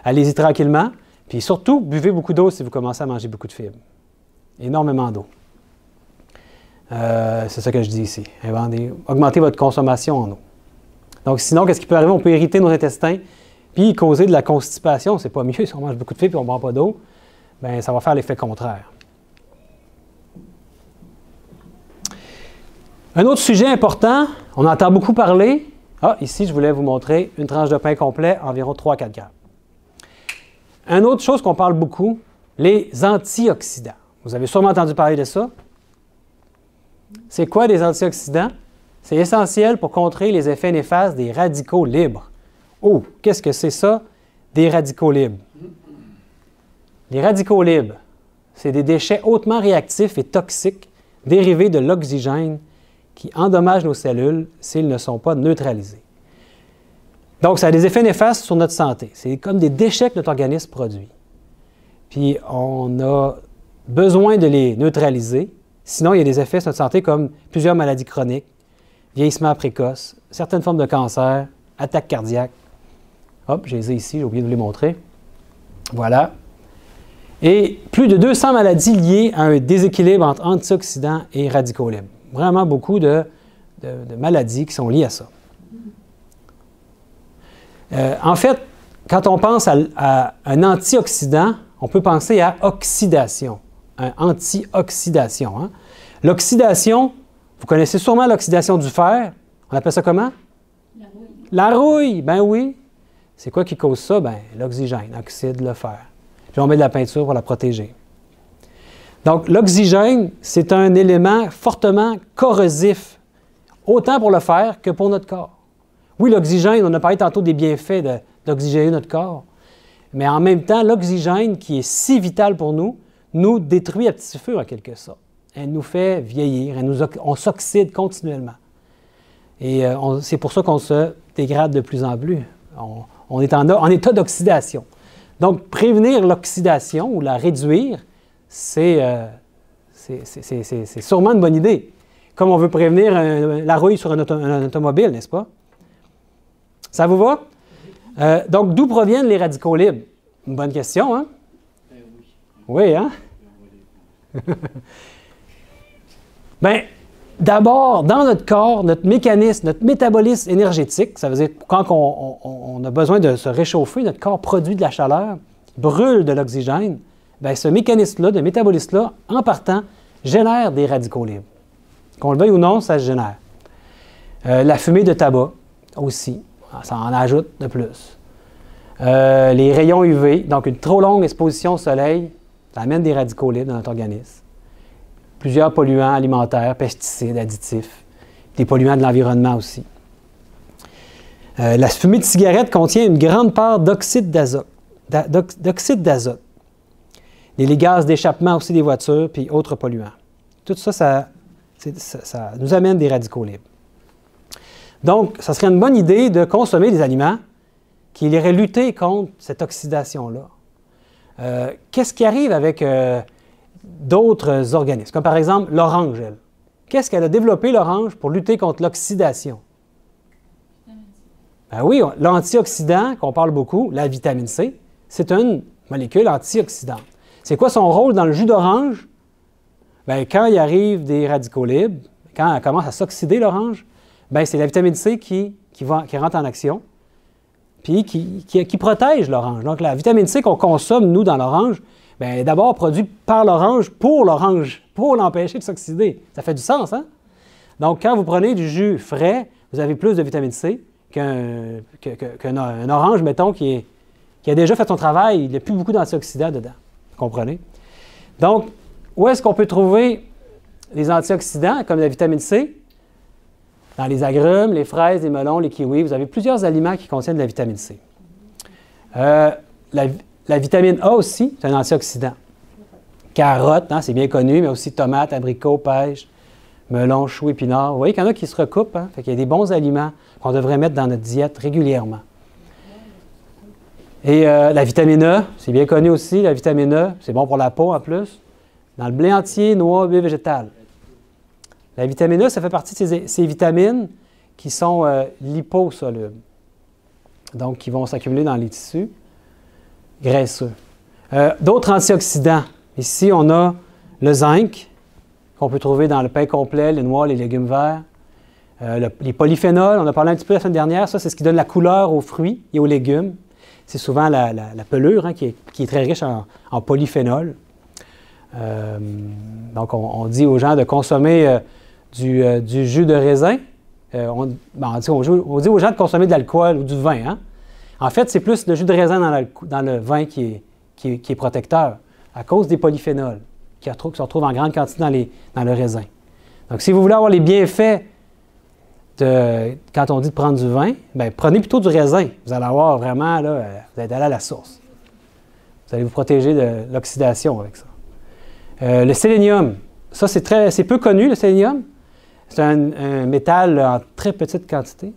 allez-y tranquillement. Puis surtout, buvez beaucoup d'eau si vous commencez à manger beaucoup de fibres. Énormément d'eau. C'est ça que je dis ici. Augmentez votre consommation en eau. Donc, sinon, qu'est-ce qui peut arriver? On peut irriter nos intestins. puis causer de la constipation. C'est pas mieux si on mange beaucoup de fibres et on ne boit pas d'eau. Bien, ça va faire l'effet contraire. Un autre sujet important, on entend beaucoup parler. Ah, ici, je voulais vous montrer une tranche de pain complet, environ 3-4 grammes. Une autre chose qu'on parle beaucoup, les antioxydants. Vous avez sûrement entendu parler de ça. C'est quoi des antioxydants? C'est essentiel pour contrer les effets néfastes des radicaux libres. Oh, qu'est-ce que c'est ça, des radicaux libres? Les radicaux libres, c'est des déchets hautement réactifs et toxiques dérivés de l'oxygène qui endommagent nos cellules s'ils ne sont pas neutralisés. Donc, ça a des effets néfastes sur notre santé. C'est comme des déchets que notre organisme produit. Puis, on a besoin de les neutraliser. Sinon, il y a des effets sur notre santé comme plusieurs maladies chroniques, vieillissement précoce, certaines formes de cancer, attaques cardiaques. Hop, je les ai ici, j'ai oublié de vous les montrer. Voilà. Et plus de 200 maladies liées à un déséquilibre entre antioxydants et radicaux libres. Vraiment beaucoup de maladies qui sont liées à ça. En fait, quand on pense à un antioxydant, on peut penser à oxydation, un antioxydation. Hein? L'oxydation, vous connaissez sûrement l'oxydation du fer. On appelle ça comment? La rouille. La rouille, ben oui. C'est quoi qui cause ça? Ben l'oxygène, oxyde le fer. Puis on met de la peinture pour la protéger. Donc, l'oxygène, c'est un élément fortement corrosif, autant pour le fer que pour notre corps. Oui, l'oxygène, on a parlé tantôt des bienfaits d'oxygéner notre corps, mais en même temps, l'oxygène, qui est si vital pour nous, nous détruit à petit feu, en quelque sorte. Elle nous fait vieillir, on s'oxyde continuellement. Et c'est pour ça qu'on se dégrade de plus en plus. On est en état d'oxydation. Donc, prévenir l'oxydation ou la réduire, c'est sûrement une bonne idée. Comme on veut prévenir la rouille sur un automobile, n'est-ce pas? Ça vous va? Donc, d'où proviennent les radicaux libres? Une bonne question, hein? Oui, hein? Bien, d'abord, dans notre corps, notre mécanisme, notre métabolisme énergétique, ça veut dire quand on a besoin de se réchauffer, notre corps produit de la chaleur, brûle de l'oxygène, bien, ce mécanisme-là, de métabolisme-là, en partant, génère des radicaux libres. Qu'on le veuille ou non, ça se génère. La fumée de tabac aussi, ça en ajoute de plus. Les rayons UV, donc une trop longue exposition au soleil, ça amène des radicaux libres dans notre organisme. Plusieurs polluants alimentaires, pesticides, additifs, des polluants de l'environnement aussi. La fumée de cigarette contient une grande part d'oxyde d'azote. Les gaz d'échappement aussi des voitures, puis autres polluants. Tout ça, ça nous amène des radicaux libres. Donc, ça serait une bonne idée de consommer des aliments qui iraient lutter contre cette oxydation-là. Qu'est-ce qui arrive avec d'autres organismes, comme par exemple l'orange, elle? Qu'est-ce qu'elle a développé, l'orange, pour lutter contre l'oxydation? Ben oui, l'antioxydant, qu'on parle beaucoup, la vitamine C, c'est une molécule antioxydante. C'est quoi son rôle dans le jus d'orange? Bien, quand il arrive des radicaux libres, quand elle commence à s'oxyder, l'orange, bien, c'est la vitamine C qui rentre en action, puis qui protège l'orange. Donc, la vitamine C qu'on consomme, nous, dans l'orange, bien, elle est d'abord produite par l'orange, pour l'empêcher de s'oxyder. Ça fait du sens, hein? Donc, quand vous prenez du jus frais, vous avez plus de vitamine C qu'un orange, mettons, qui a déjà fait son travail, il n'y a plus beaucoup d'antioxydants dedans. Vous comprenez? Donc, où est-ce qu'on peut trouver les antioxydants, comme la vitamine C? Dans les agrumes, les fraises, les melons, les kiwis, vous avez plusieurs aliments qui contiennent de la vitamine C. La vitamine A aussi, c'est un antioxydant. Carotte, hein, c'est bien connu, mais aussi tomates, abricots, pêches, melons, choux, épinards. Vous voyez qu'il y en a qui se recoupent. Hein? Fait qu'il y a des bons aliments qu'on devrait mettre dans notre diète régulièrement. Et la vitamine E, c'est bien connu aussi, la vitamine E, c'est bon pour la peau en plus. Dans le blé entier, noix, huile végétale. La vitamine E, ça fait partie de ces vitamines qui sont liposolubles. Donc, qui vont s'accumuler dans les tissus graisseux. D'autres antioxydants. Ici, on a le zinc, qu'on peut trouver dans le pain complet, les noix, les légumes verts. Les polyphénols, on a parlé un petit peu la semaine dernière, ça, c'est ce qui donne la couleur aux fruits et aux légumes. c'est souvent la pelure hein, qui est très riche en polyphénol. Donc, on dit aux gens de consommer du jus de raisin. On dit aux gens de consommer de l'alcool ou du vin. Hein? En fait, c'est plus le jus de raisin dans le vin qui est protecteur à cause des polyphénols qui se retrouvent en grande quantité dans le raisin. Donc, si vous voulez avoir les bienfaits quand on dit de prendre du vin, bien, prenez plutôt du raisin. Vous allez avoir vraiment, là, vous allez aller à la source. Vous allez vous protéger de l'oxydation avec ça. Le sélénium, ça c'est peu connu, le sélénium. C'est un métal en très petite quantité,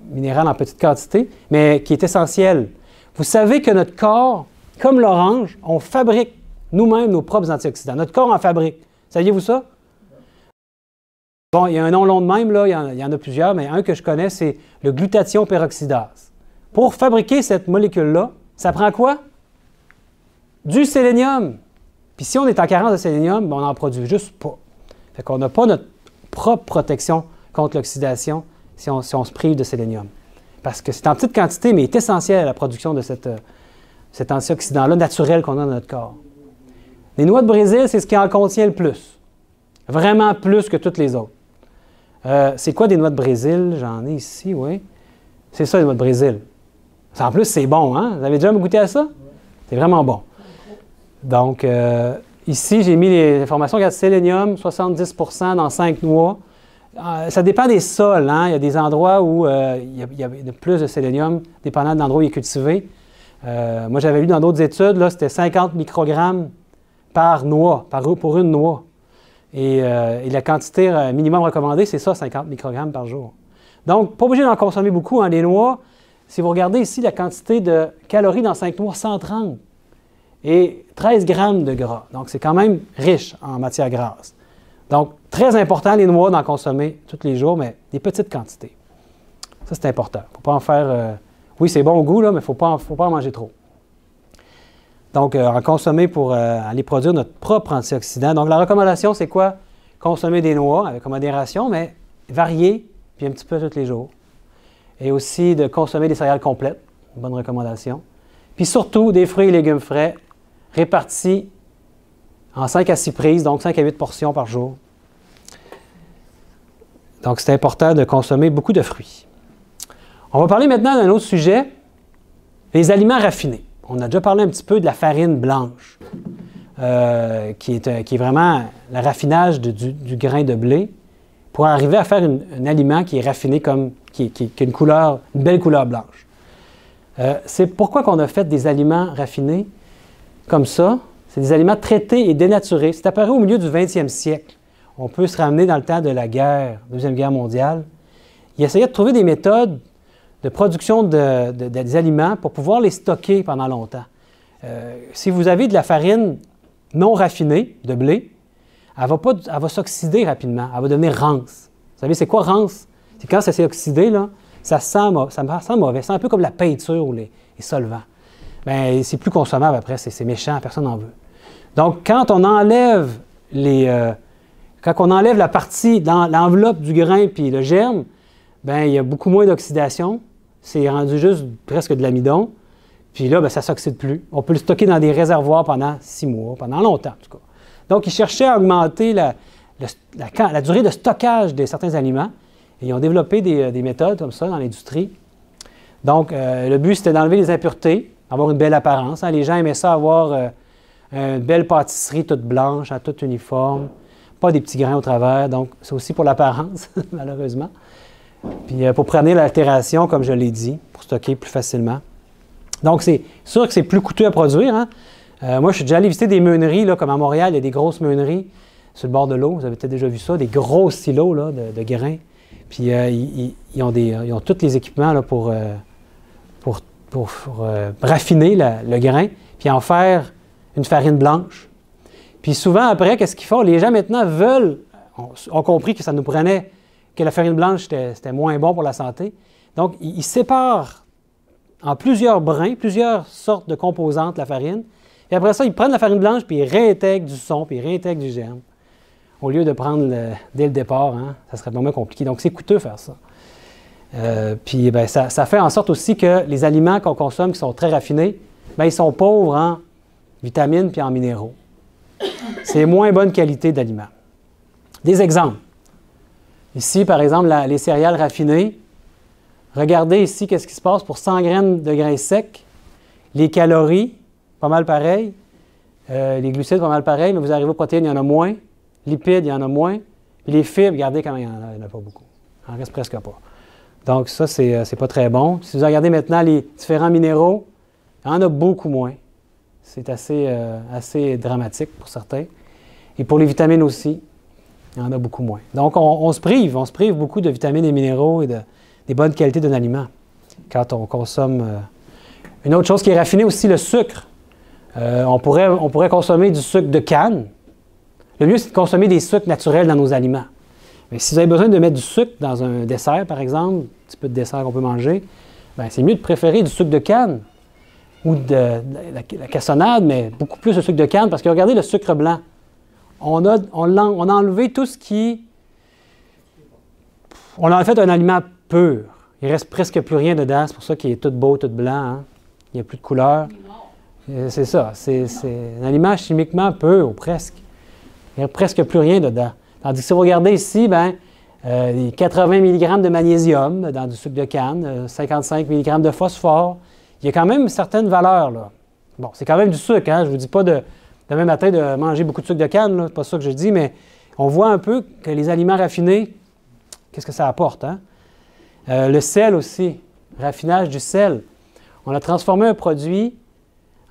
minéral en petite quantité, mais qui est essentiel. Vous savez que notre corps, comme l'orange, on fabrique nous-mêmes nos propres antioxydants. Notre corps en fabrique. Saviez-vous ça? Bon, il y a un nom long de même, là, il y en a plusieurs, mais un que je connais, c'est le glutathion peroxydase. Pour fabriquer cette molécule-là, ça prend quoi? Du sélénium. Puis si on est en carence de sélénium, ben on n'en produit juste pas. Fait qu'on n'a pas notre propre protection contre l'oxydation si on se prive de sélénium. Parce que c'est en petite quantité, mais il est essentiel à la production de cet antioxydant-là naturel qu'on a dans notre corps. Les noix de Brésil, c'est ce qui en contient le plus. Vraiment plus que toutes les autres. C'est quoi des noix de Brésil? J'en ai ici, oui. C'est ça, les noix de Brésil. En plus, c'est bon, hein? Vous avez déjà goûté à ça? C'est vraiment bon. Donc, ici, j'ai mis les informations. Regarde, sélénium, 70 % dans 5 noix. Ça dépend des sols. Hein? Il y a des endroits où il y a plus de sélénium, dépendant de l'endroit où il est cultivé. Moi, j'avais lu dans d'autres études, là, c'était 50 microgrammes par noix, pour une noix. Et la quantité minimum recommandée, c'est ça, 50 microgrammes par jour. Donc, pas obligé d'en consommer beaucoup. Hein? Les noix, si vous regardez ici, la quantité de calories dans 5 noix, 130. Et 13 grammes de gras. Donc, c'est quand même riche en matière grasse. Donc, très important, les noix, d'en consommer tous les jours, mais des petites quantités. Ça, c'est important. Il ne faut pas en faire... oui, c'est bon au goût, là, mais il ne faut pas en manger trop. Donc, en consommer pour aller produire notre propre antioxydant. Donc, la recommandation, c'est quoi? Consommer des noix avec modération, mais varier, puis un petit peu tous les jours. Et aussi de consommer des céréales complètes. Une bonne recommandation. Puis surtout, des fruits et légumes frais répartis en 5 à 6 prises, donc 5 à 8 portions par jour. Donc, c'est important de consommer beaucoup de fruits. On va parler maintenant d'un autre sujet, les aliments raffinés. On a déjà parlé un petit peu de la farine blanche, qui est vraiment le raffinage du grain de blé pour arriver à faire un aliment qui est raffiné qui a une belle couleur blanche. C'est pourquoi qu'on a fait des aliments raffinés comme ça. C'est des aliments traités et dénaturés. C'est apparu au milieu du 20e siècle. On peut se ramener dans le temps de la Deuxième Guerre mondiale. Ils essayaient de trouver des méthodes de production des aliments pour pouvoir les stocker pendant longtemps. Si vous avez de la farine non raffinée, de blé, elle va s'oxyder rapidement. Elle va devenir rance. Vous savez, c'est quoi rance? C'est quand ça s'est oxydé, là, ça sent mauvais. C'est un peu comme la peinture ou les solvants. Bien, c'est plus consommable après, c'est méchant, personne n'en veut. Donc, quand on enlève la partie dans l'enveloppe du grain puis le germe, bien, il y a beaucoup moins d'oxydation. C'est rendu juste presque de l'amidon. Puis là, bien, ça ne s'oxyde plus. On peut le stocker dans des réservoirs pendant 6 mois, pendant longtemps en tout cas. Donc, ils cherchaient à augmenter la durée de stockage de certains aliments. Et ils ont développé des méthodes comme ça dans l'industrie. Donc, le but, c'était d'enlever les impuretés, avoir une belle apparence. Hein. Les gens aimaient ça, avoir une belle pâtisserie toute blanche, hein, toute uniforme, pas des petits grains au travers. Donc, c'est aussi pour l'apparence, malheureusement. Puis, pour prévenir l'altération, comme je l'ai dit, pour stocker plus facilement. Donc, c'est sûr que c'est plus coûteux à produire. Hein. Moi, je suis déjà allé visiter des meuneries, là, comme à Montréal, il y a des grosses meuneries sur le bord de l'eau. Vous avez peut-être déjà vu ça, des gros silos là, de grains. Puis, ils ont tous les équipements là, pour raffiner le grain, puis en faire une farine blanche. Puis souvent, après, qu'est-ce qu'ils font? Les gens, maintenant, ont compris que ça nous prenait, que la farine blanche, c'était moins bon pour la santé. Donc, ils séparent en plusieurs brins, plusieurs sortes de composantes la farine. Et après ça, ils prennent la farine blanche, puis ils réintègrent du son, puis ils réintègrent du germe. Au lieu de prendre dès le départ, hein, ça serait vraiment compliqué. Donc, c'est coûteux faire ça. Puis ben, ça fait en sorte aussi que les aliments qu'on consomme qui sont très raffinés, ben, ils sont pauvres en vitamines puis en minéraux. C'est moins bonne qualité d'aliments. Des exemples. Ici, par exemple, les céréales raffinées. Regardez ici qu'est-ce qui se passe pour 100 graines de grains secs. Les calories, pas mal pareil. Les glucides, pas mal pareil, mais vous arrivez aux protéines, il y en a moins. Lipides, il y en a moins. Puis les fibres, regardez comment il n'y en a pas beaucoup. Il n'en reste presque pas. Donc ça, c'est pas très bon. Si vous regardez maintenant les différents minéraux, il y en a beaucoup moins. C'est assez dramatique pour certains. Et pour les vitamines aussi, il y en a beaucoup moins. Donc on se prive beaucoup de vitamines et minéraux et des bonnes qualités d'un aliment quand on consomme. Une autre chose qui est raffinée aussi, le sucre. On pourrait consommer du sucre de canne. Le mieux, c'est de consommer des sucres naturels dans nos aliments. Mais si vous avez besoin de mettre du sucre dans un dessert, par exemple, un petit peu de dessert qu'on peut manger, bien, c'est mieux de préférer du sucre de canne ou de la cassonade, mais beaucoup plus de sucre de canne, parce que regardez le sucre blanc. On a enlevé tout ce qui... On a en fait un aliment pur. Il ne reste presque plus rien dedans. C'est pour ça qu'il est tout beau, tout blanc. Hein? Il n'y a plus de couleur. C'est ça. C'est un aliment chimiquement pur, ou presque. Il n'y a presque plus rien dedans. Tandis que si vous regardez ici, les 80 mg de magnésium dans du sucre de canne, 55 mg de phosphore, il y a quand même certaines valeurs, là. Bon, c'est quand même du sucre, hein? Je ne vous dis pas demain matin de manger beaucoup de sucre de canne, c'est pas ça que je dis, mais on voit un peu que les aliments raffinés, qu'est-ce que ça apporte, hein? Le sel aussi, raffinage du sel. On a transformé un produit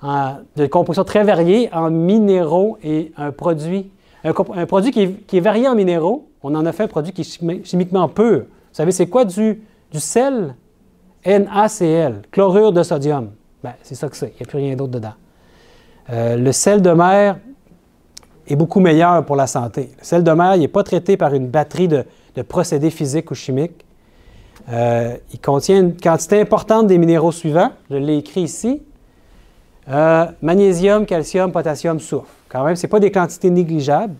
de composition très variée en minéraux et un produit qui est varié en minéraux. On en a fait un produit qui est chimiquement pur. Vous savez, c'est quoi du sel? NaCl, chlorure de sodium. Bien, c'est ça que c'est. Il n'y a plus rien d'autre dedans. Le sel de mer est beaucoup meilleur pour la santé. Le sel de mer, il n'est pas traité par une batterie de procédés physiques ou chimiques. Il contient une quantité importante des minéraux suivants. Je l'ai écrit ici. Magnésium, calcium, potassium, soufre. Quand même, ce n'est pas des quantités négligeables.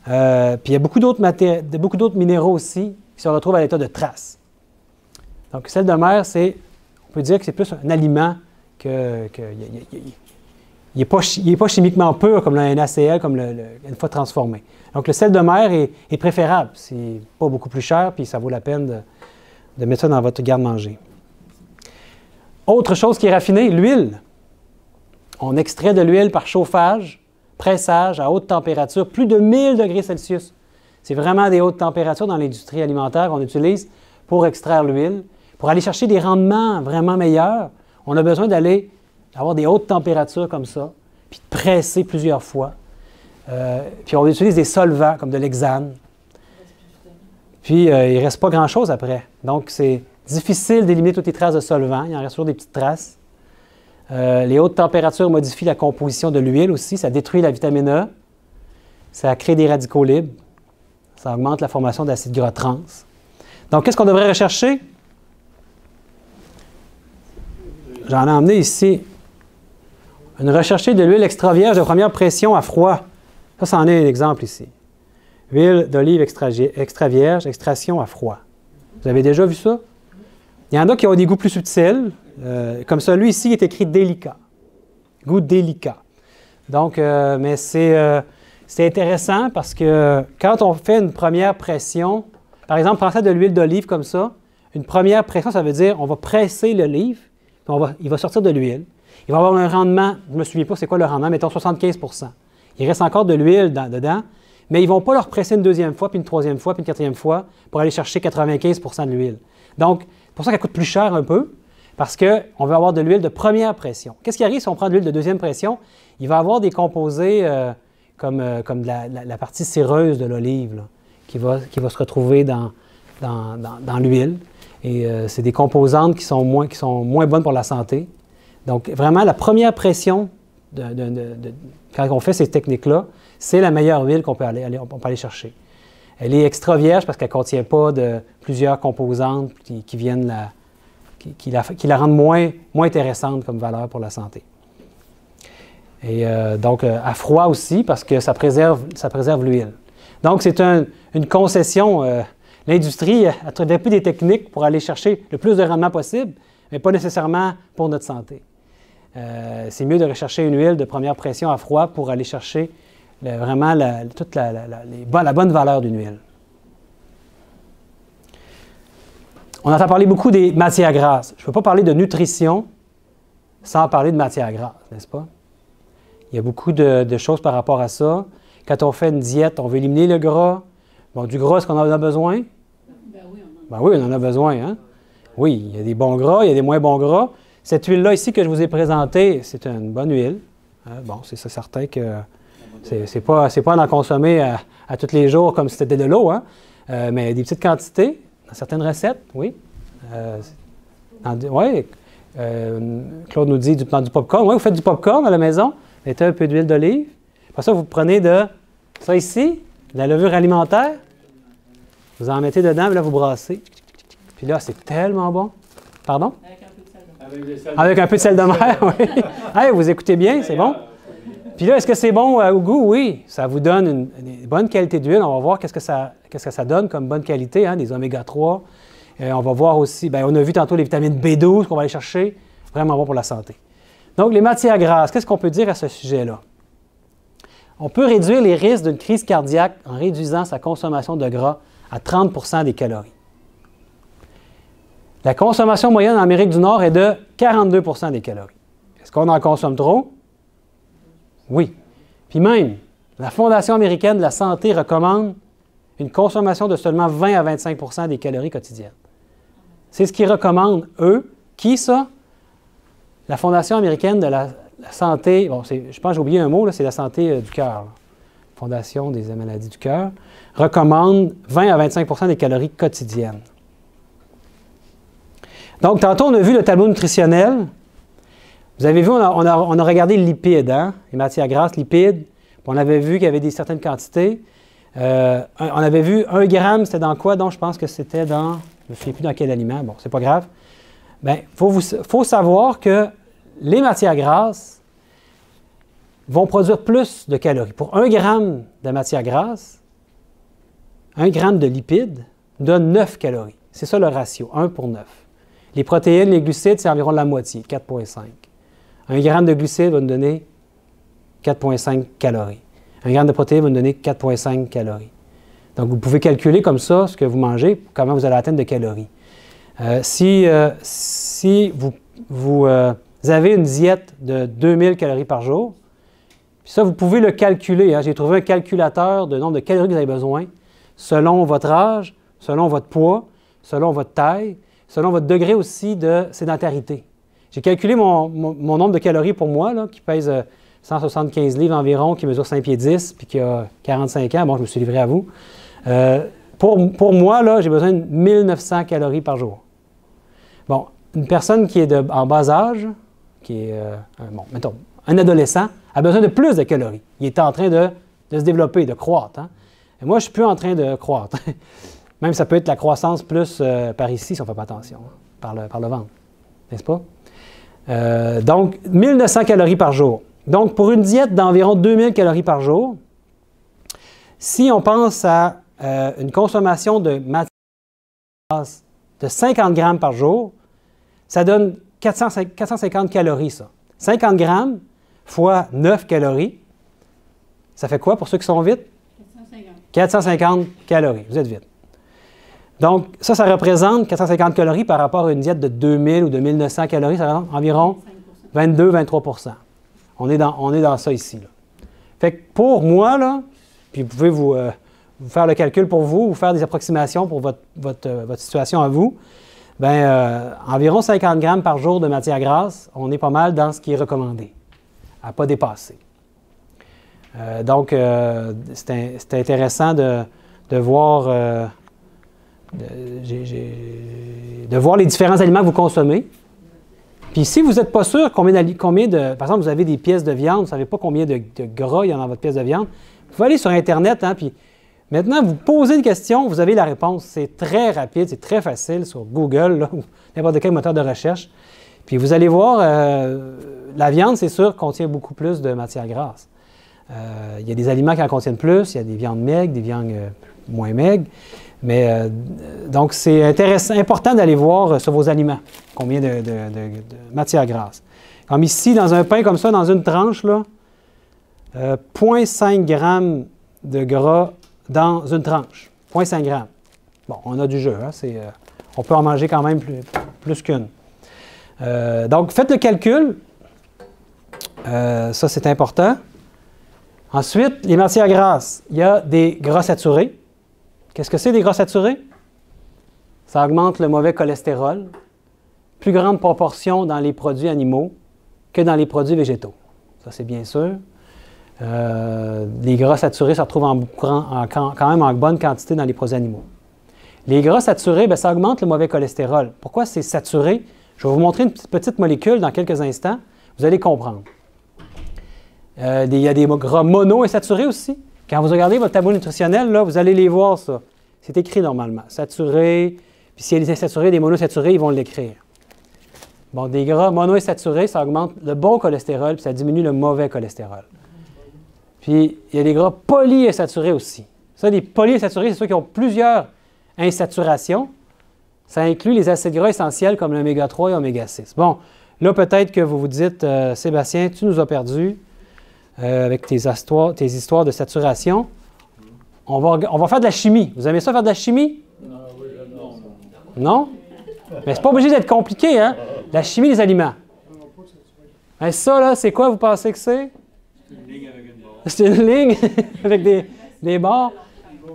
Puis il y a beaucoup d'autres minéraux aussi qui se retrouvent à l'état de traces. Donc, le sel de mer, on peut dire que c'est plus un aliment il n'est pas chimiquement pur comme le NaCl, comme une fois transformé. Donc, le sel de mer est préférable. C'est pas beaucoup plus cher, puis ça vaut la peine de mettre ça dans votre garde-manger. Autre chose qui est raffinée, l'huile. On extrait de l'huile par chauffage, pressage à haute température, plus de 1000 degrés Celsius. C'est vraiment des hautes températures dans l'industrie alimentaire qu'on utilise pour extraire l'huile. Pour aller chercher des rendements vraiment meilleurs, on a besoin d'aller avoir des hautes températures comme ça, puis de presser plusieurs fois. Puis on utilise des solvants comme de l'hexane. Puis il ne reste pas grand-chose après. Donc c'est difficile d'éliminer toutes les traces de solvants. Il en reste toujours des petites traces. Les hautes températures modifient la composition de l'huile aussi. Ça détruit la vitamine E. Ça crée des radicaux libres. Ça augmente la formation d'acides gras trans. Donc, qu'est-ce qu'on devrait rechercher? J'en ai emmené ici une recherchée de l'huile extra vierge de première pression à froid. Ça en est un exemple ici. Huile d'olive extra vierge, extraction à froid. Vous avez déjà vu ça? Il y en a qui ont des goûts plus subtils, comme celui ici qui est écrit délicat. Goût délicat. Donc, mais c'est intéressant parce que quand on fait une première pression, par exemple, pensez à de l'huile d'olive comme ça, une première pression, ça veut dire on va presser l'olive, il va sortir de l'huile. Il va avoir un rendement, je ne me souviens pas c'est quoi le rendement, mettons 75 %. Il reste encore de l'huile dedans, mais ils ne vont pas le represser une deuxième fois, puis une troisième fois, puis une quatrième fois pour aller chercher 95 % de l'huile. Donc, c'est pour ça qu'elle coûte plus cher un peu, parce qu'on veut avoir de l'huile de première pression. Qu'est-ce qui arrive si on prend de l'huile de deuxième pression? Il va avoir des composés comme la partie céreuse de l'olive qui va se retrouver dans l'huile. Et c'est des composantes qui sont moins bonnes pour la santé. Donc, vraiment, la première pression, quand on fait ces techniques-là, c'est la meilleure huile qu'on peut aller chercher. Elle est extra vierge parce qu'elle ne contient pas de plusieurs composantes qui la rendent moins intéressante comme valeur pour la santé. Et donc, à froid aussi parce que ça préserve l'huile. Donc, c'est une concession. l'industrie a développé des techniques pour aller chercher le plus de rendement possible, mais pas nécessairement pour notre santé. C'est mieux de rechercher une huile de première pression à froid pour aller chercher vraiment toute la bonne valeur d'une huile. On entend parler beaucoup des matières grasses. Je ne peux pas parler de nutrition sans parler de matières grasses, n'est-ce pas? Il y a beaucoup de choses par rapport à ça. Quand on fait une diète, on veut éliminer le gras. Bon, du gras, est-ce qu'on en a besoin? Ben oui, on en a besoin. Hein? Oui, il y a des bons gras, il y a des moins bons gras. Cette huile-là ici que je vous ai présentée, c'est une bonne huile. Bon, c'est certain que c'est pas à en consommer à tous les jours comme si c'était de l'eau, hein? Mais des petites quantités, dans certaines recettes, oui. Oui. Claude nous dit dans du popcorn. Oui, vous faites du popcorn à la maison, mettez un peu d'huile d'olive. Après ça, vous prenez ça ici, de la levure alimentaire, vous en mettez dedans, puis là, vous brassez. Puis là, c'est tellement bon. Pardon? Avec un peu de sel de mer, oui. Hey, vous écoutez bien, c'est bon? Puis là, est-ce que c'est bon au goût? Oui, ça vous donne une bonne qualité d'huile. On va voir qu'est-ce que ça donne comme bonne qualité, hein, des oméga 3. On va voir aussi, bien, on a vu tantôt les vitamines B12 qu'on va aller chercher, vraiment bon pour la santé. Donc, les matières grasses, qu'est-ce qu'on peut dire à ce sujet-là? On peut réduire les risques d'une crise cardiaque en réduisant sa consommation de gras à 30 des calories. La consommation moyenne en Amérique du Nord est de 42 des calories. Est-ce qu'on en consomme trop? Oui. Puis même, la Fondation américaine de la santé recommande une consommation de seulement 20 à 25 des calories quotidiennes. C'est ce qu'ils recommandent, eux. Qui, ça? La Fondation américaine de la santé, bon, je pense que j'ai oublié un mot, c'est la santé du cœur. Fondation des maladies du cœur, recommande 20 à 25 des calories quotidiennes. Donc, tantôt, on a vu le tableau nutritionnel. Vous avez vu, on a regardé les lipides, hein? Les matières grasses, lipides. Puis on avait vu qu'il y avait certaines quantités. On avait vu 1 gramme, c'était dans quoi? Donc, je pense que c'était dans, je ne me souviens plus dans quel aliment. Bon, c'est pas grave. Bien, faut savoir que les matières grasses vont produire plus de calories. Pour 1 gramme de matières grasses, 1 gramme de lipides donne 9 calories. C'est ça le ratio, 1 pour 9. Les protéines, les glucides, c'est environ la moitié, 4,5. 1 gramme de glucides va nous donner 4,5 calories. 1 gramme de protéines va nous donner 4,5 calories. Donc, vous pouvez calculer comme ça ce que vous mangez, comment vous allez atteindre de calories. Si vous avez une diète de 2000 calories par jour, puis ça, vous pouvez le calculer. Hein. J'ai trouvé un calculateur de nombre de calories que vous avez besoin selon votre âge, selon votre poids, selon votre taille, selon votre degré aussi de sédentarité. J'ai calculé mon nombre de calories pour moi, là, qui pèse 175 livres environ, qui mesure 5 pieds 10, puis qui a 45 ans. Bon, je me suis livré à vous. Pour moi, là, j'ai besoin de 1900 calories par jour. Bon, une personne qui est en bas âge, qui est, mettons, un adolescent, a besoin de plus de calories. Il est en train de se développer, de croître. Hein? Et moi, je ne suis plus en train de croître. Même ça peut être la croissance plus par ici, si on ne fait pas attention, hein, par le ventre. N'est-ce pas? Donc, 1900 calories par jour. Donc, pour une diète d'environ 2000 calories par jour, si on pense à une consommation de matières grasses de 50 grammes par jour, ça donne 450 calories, ça. 50 grammes fois 9 calories, ça fait quoi pour ceux qui sont vite? 450 calories. Vous êtes vite. Donc, ça représente 450 calories par rapport à une diète de 2000 ou de 1900 calories, ça représente environ 22-23 %. On est dans ça ici. Là. Fait que pour moi, là, puis vous pouvez vous faire le calcul pour vous, faire des approximations pour votre situation à vous, bien, environ 50 grammes par jour de matière grasse, on est pas mal dans ce qui est recommandé, à ne pas dépasser. Donc, c'est intéressant de voir... de voir les différents aliments que vous consommez. Puis si vous n'êtes pas sûr combien de... Par exemple, vous avez des pièces de viande, vous ne savez pas combien de gras il y a dans votre pièce de viande, vous pouvez aller sur Internet, hein, puis maintenant, vous posez une question, vous avez la réponse. C'est très rapide, c'est très facile sur Google, là, ou n'importe quel moteur de recherche. Puis vous allez voir, la viande, c'est sûr, contient beaucoup plus de matières grasses. Il y a des aliments qui en contiennent plus, il y a des viandes maigres, des viandes moins maigres. Donc, c'est important d'aller voir sur vos aliments combien de matières grasses. Comme ici, dans un pain comme ça, dans une tranche, là, 0,5 g de gras dans une tranche. 0,5 g. Bon, on a du jeu, hein, on peut en manger quand même plus qu'une. Donc, faites le calcul. Ça, c'est important. Ensuite, les matières grasses. Il y a des gras saturés. Qu'est-ce que c'est des gras saturés? Ça augmente le mauvais cholestérol. Plus grande proportion dans les produits animaux que dans les produits végétaux. Ça, c'est bien sûr. Les gras saturés se retrouvent quand même en bonne quantité dans les produits animaux. Les gras saturés, bien, ça augmente le mauvais cholestérol. Pourquoi c'est saturé? Je vais vous montrer une petite molécule dans quelques instants. Vous allez comprendre. Il y a des gras monoinsaturés aussi. Quand vous regardez votre tableau nutritionnel, là, vous allez les voir, ça. C'est écrit normalement. Saturé, puis s'il y a des insaturés, des monoinsaturés, ils vont l'écrire. Bon, des gras monoinsaturés, ça augmente le bon cholestérol, puis ça diminue le mauvais cholestérol. Puis, il y a des gras polyinsaturés aussi. Ça, les polyinsaturés, c'est ceux qui ont plusieurs insaturations. Ça inclut les acides gras essentiels comme l'oméga 3 et l'oméga 6. Bon, là, peut-être que vous vous dites, Sébastien, tu nous as perdus avec tes histoires de saturation. On va faire de la chimie. Vous aimez ça, faire de la chimie? Non? Mais c'est pas obligé d'être compliqué, hein? La chimie des aliments. Ben, ça, là, c'est quoi, vous pensez que c'est? C'est une ligne avec des bords.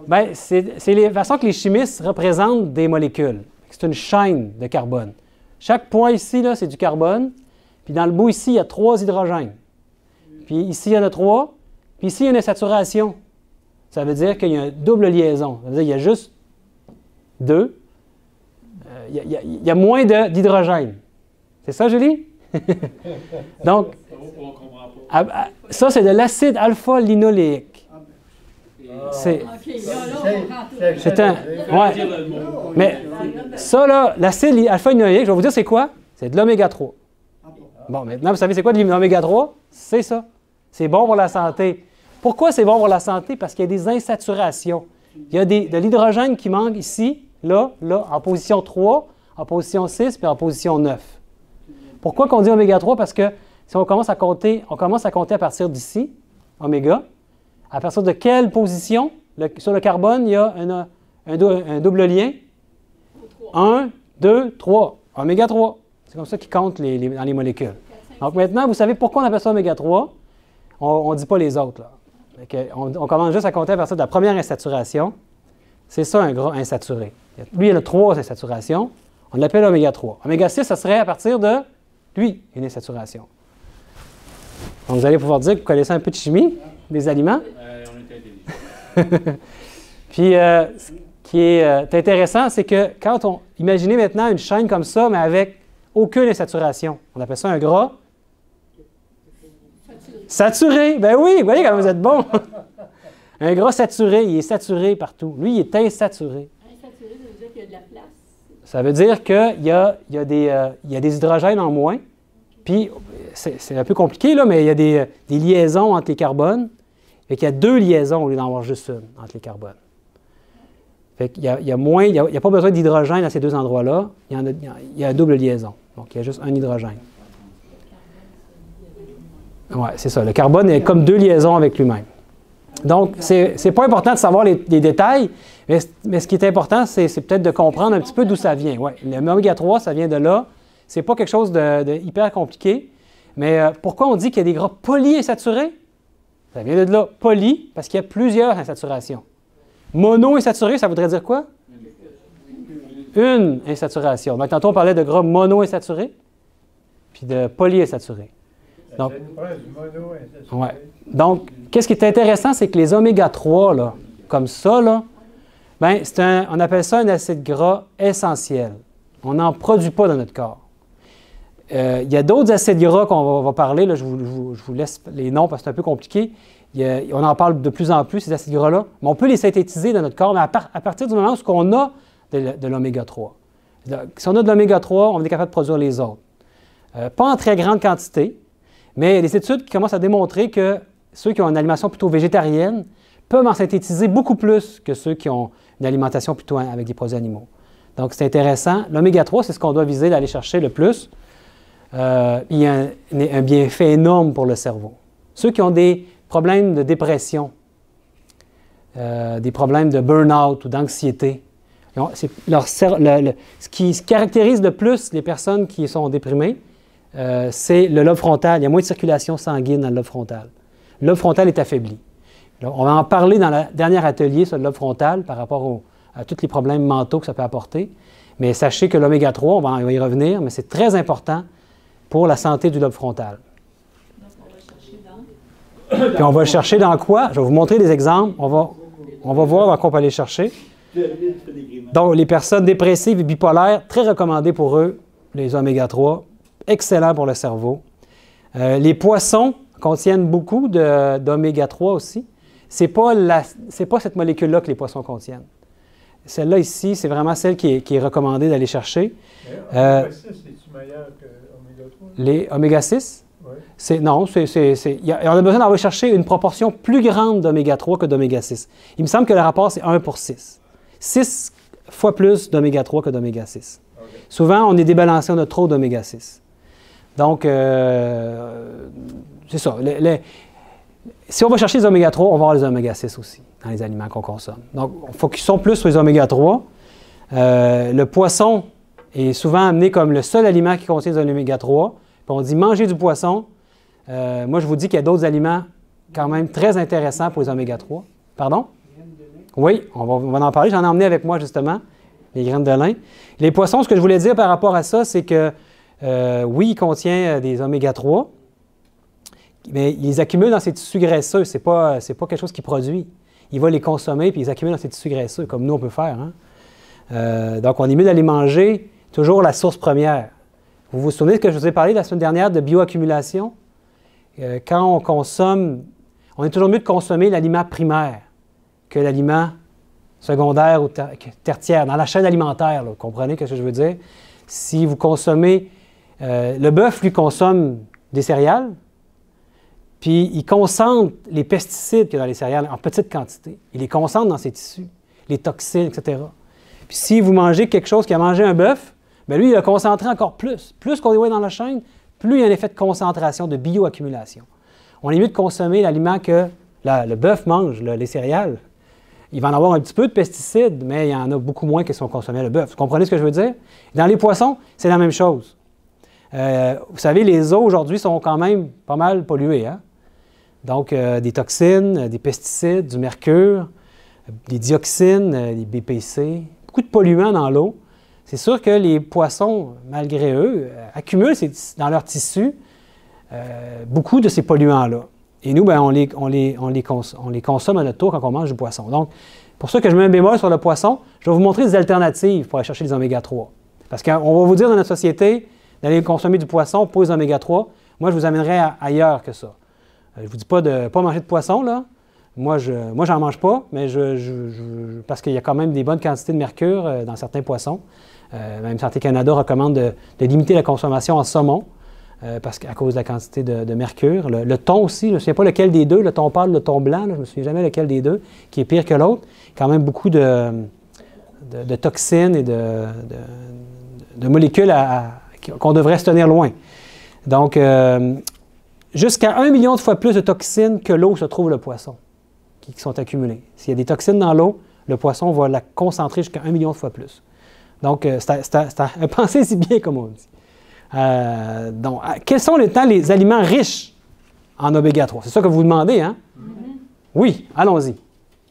Bien, c'est la façon que les chimistes représentent des molécules. C'est une chaîne de carbone. Chaque point ici, là, c'est du carbone. Puis dans le bout ici, il y a 3 hydrogènes. Puis ici, il y en a 3. Puis ici, il y a une saturation. Ça veut dire qu'il y a une double liaison. Ça veut dire qu'il y a juste 2. Il y a moins d'hydrogène. C'est ça, Julie? Donc, ça, c'est de l'acide alpha-linoléique. C'est un... Ouais. Mais ça, là, l'acide alpha-linoléique, je vais vous dire c'est quoi? C'est de l'oméga 3. Bon, maintenant, vous savez c'est quoi de l'oméga 3? C'est ça. C'est bon pour la santé. Pourquoi c'est bon pour la santé? Parce qu'il y a des insaturations. Il y a de l'hydrogène qui manque ici, là, en position 3, en position 6, puis en position 9. Pourquoi qu'on dit oméga 3? Parce que si on commence à compter à partir d'ici, oméga, à partir de quelle position? Sur le carbone, il y a un double lien. 1, 2, 3. Oméga 3. C'est comme ça qu'ils comptent dans les molécules. Donc maintenant, vous savez pourquoi on appelle ça oméga 3. On ne dit pas les autres, là. On commence juste à compter à partir de la première insaturation. C'est ça un gras insaturé. Lui, il y en a 3 insaturations. On l'appelle oméga 3. Oméga 6, ça serait à partir de, lui, une insaturation. Donc, vous allez pouvoir dire que vous connaissez un peu de chimie des aliments. On est intelligent. Puis, ce qui est intéressant, c'est que imaginez maintenant une chaîne comme ça, mais avec aucune insaturation. On appelle ça un gras saturé. Ben oui, vous voyez comme vous êtes bon. Un gras saturé, il est saturé partout. Lui, il est insaturé. Insaturé, ça veut dire qu'il y a de la place. Ça veut dire qu'il y a des hydrogènes en moins. Puis, c'est un peu compliqué, là, mais il y a des liaisons entre les carbones. Fait qu'il y a 2 liaisons au lieu d'en avoir juste une entre les carbones. Fait qu'il y a pas besoin d'hydrogène à ces 2 endroits-là. Il y a une double liaison. Donc, il y a juste un hydrogène. Oui, c'est ça. Le carbone est comme 2 liaisons avec lui-même. Donc, c'est pas important de savoir les détails, mais ce qui est important, c'est peut-être de comprendre un petit peu d'où ça vient. Ouais, l'oméga 3, ça vient de là. C'est pas quelque chose de hyper compliqué. Mais pourquoi on dit qu'il y a des gras polyinsaturés? Ça vient de là. Poly, parce qu'il y a plusieurs insaturations. Monoinsaturé, ça voudrait dire quoi? Une insaturation. Donc, tantôt, on parlait de gras monoinsaturés, puis de polyinsaturés. Donc, ouais. Donc, qu'est-ce qui est intéressant, c'est que les oméga 3, là, comme ça, là, ben, on appelle ça un acide gras essentiel. On n'en produit pas dans notre corps. Il y a d'autres acides gras qu'on va parler. Là, je vous laisse les noms parce que c'est un peu compliqué. On en parle de plus en plus, ces acides gras-là. Mais on peut les synthétiser dans notre corps, mais à partir du moment où on a de l'oméga 3. Si on a de l'oméga 3, on est capable de produire les autres. Pas en très grande quantité, mais il y a des études qui commencent à démontrer que ceux qui ont une alimentation plutôt végétarienne peuvent en synthétiser beaucoup plus que ceux qui ont une alimentation plutôt avec des produits animaux. Donc, c'est intéressant. L'oméga 3, c'est ce qu'on doit viser d'aller chercher le plus. Il y a un bienfait énorme pour le cerveau. Ceux qui ont des problèmes de dépression, des problèmes de burn-out ou d'anxiété, ce qui caractérise le plus les personnes qui sont déprimées, c'est le lobe frontal. Il y a moins de circulation sanguine dans le lobe frontal. Le lobe frontal est affaibli. Alors, on va en parler dans le dernier atelier sur le lobe frontal par rapport à tous les problèmes mentaux que ça peut apporter. Mais sachez que l'oméga 3, on va y revenir, mais c'est très important pour la santé du lobe frontal. Donc, on va chercher dans... Puis on va le chercher dans quoi? Je vais vous montrer des exemples. On va voir dans quoi on peut aller chercher. Donc, les personnes dépressives et bipolaires, très recommandé pour eux, les oméga 3, excellent pour le cerveau. Les poissons contiennent beaucoup d'oméga 3 aussi. Ce n'est pas cette molécule-là que les poissons contiennent. Celle-là ici, c'est vraiment celle qui est recommandée d'aller chercher. Oméga 6, c'est-tu meilleur que oméga 3? Les oméga 6? Oui. Non, on a besoin d'aller chercher une proportion plus grande d'oméga 3 que d'oméga 6. Il me semble que le rapport, c'est 1 pour 6. 6 fois plus d'oméga 3 que d'oméga 6. Okay. Souvent, on est débalancé, on a trop d'oméga 6. Donc, c'est ça. Si on va chercher les oméga 3, on va avoir les oméga 6 aussi dans les aliments qu'on consomme. Donc, il faut qu'ils sont plus sur les oméga 3. Le poisson est souvent amené comme le seul aliment qui contient des oméga 3. Puis on dit manger du poisson. Moi, je vous dis qu'il y a d'autres aliments quand même très intéressants pour les oméga 3. Pardon? Oui, on va en parler. J'en ai emmené avec moi, justement, les graines de lin. Les poissons, ce que je voulais dire par rapport à ça, c'est que, oui, il contient des oméga 3, mais il les accumule dans ses tissus graisseux. Ce n'est pas quelque chose qu'il produit. Il va les consommer, puis il les accumule dans ses tissus graisseux, comme nous, on peut faire. Hein? Donc, on est mieux d'aller manger toujours la source première. Vous vous souvenez que je vous ai parlé la semaine dernière de bioaccumulation? Quand on consomme, on est toujours mieux de consommer l'aliment primaire que l'aliment secondaire ou tertiaire, dans la chaîne alimentaire. Là, vous comprenez ce que je veux dire? Si vous consommez... le bœuf, lui, consomme des céréales, puis il concentre les pesticides qu'il y a dans les céréales en petite quantité. Il les concentre dans ses tissus, les toxines, etc. Puis si vous mangez quelque chose qui a mangé un bœuf, bien lui, il a concentré encore plus. Plus qu'on est dans la chaîne, plus il y a un effet de concentration, de bioaccumulation. On est mieux de consommer l'aliment que le bœuf mange, les céréales. Il va en avoir un petit peu de pesticides, mais il y en a beaucoup moins que si on consommait le bœuf. Vous comprenez ce que je veux dire? Dans les poissons, c'est la même chose. Vous savez, les eaux aujourd'hui sont quand même pas mal polluées. Hein? Donc, des toxines, des pesticides, du mercure, des dioxines, des BPC, beaucoup de polluants dans l'eau. C'est sûr que les poissons, malgré eux, accumulent dans leurs tissus beaucoup de ces polluants-là. Et nous, bien, on les consomme à notre tour quand on mange du poisson. Donc, pour ça que je mets un bémol sur le poisson, je vais vous montrer des alternatives pour aller chercher les oméga 3. Parce qu'on va vous dire dans notre société d'aller consommer du poisson pour les oméga 3. Moi, je vous amènerai ailleurs que ça. Je ne vous dis pas de ne pas manger de poisson, là. Moi, j'en mange pas, mais parce qu'il y a quand même des bonnes quantités de mercure dans certains poissons. Même Santé Canada recommande de limiter la consommation en saumon. À cause de la quantité de mercure. Le thon aussi, je ne me souviens pas lequel des deux, le thon pâle, le thon blanc, là, je ne me souviens jamais lequel des deux, qui est pire que l'autre. Quand même beaucoup de toxines et de molécules qu'on devrait se tenir loin. Donc, jusqu'à 1 million de fois plus de toxines que l'eau se trouve le poisson, qui sont accumulées. S'il y a des toxines dans l'eau, le poisson va la concentrer jusqu'à 1 million de fois plus. Donc, pensez-y bien, comme on dit. Donc, quels sont les aliments riches en oméga 3? C'est ça que vous demandez, hein? Mm-hmm. Oui, allons-y.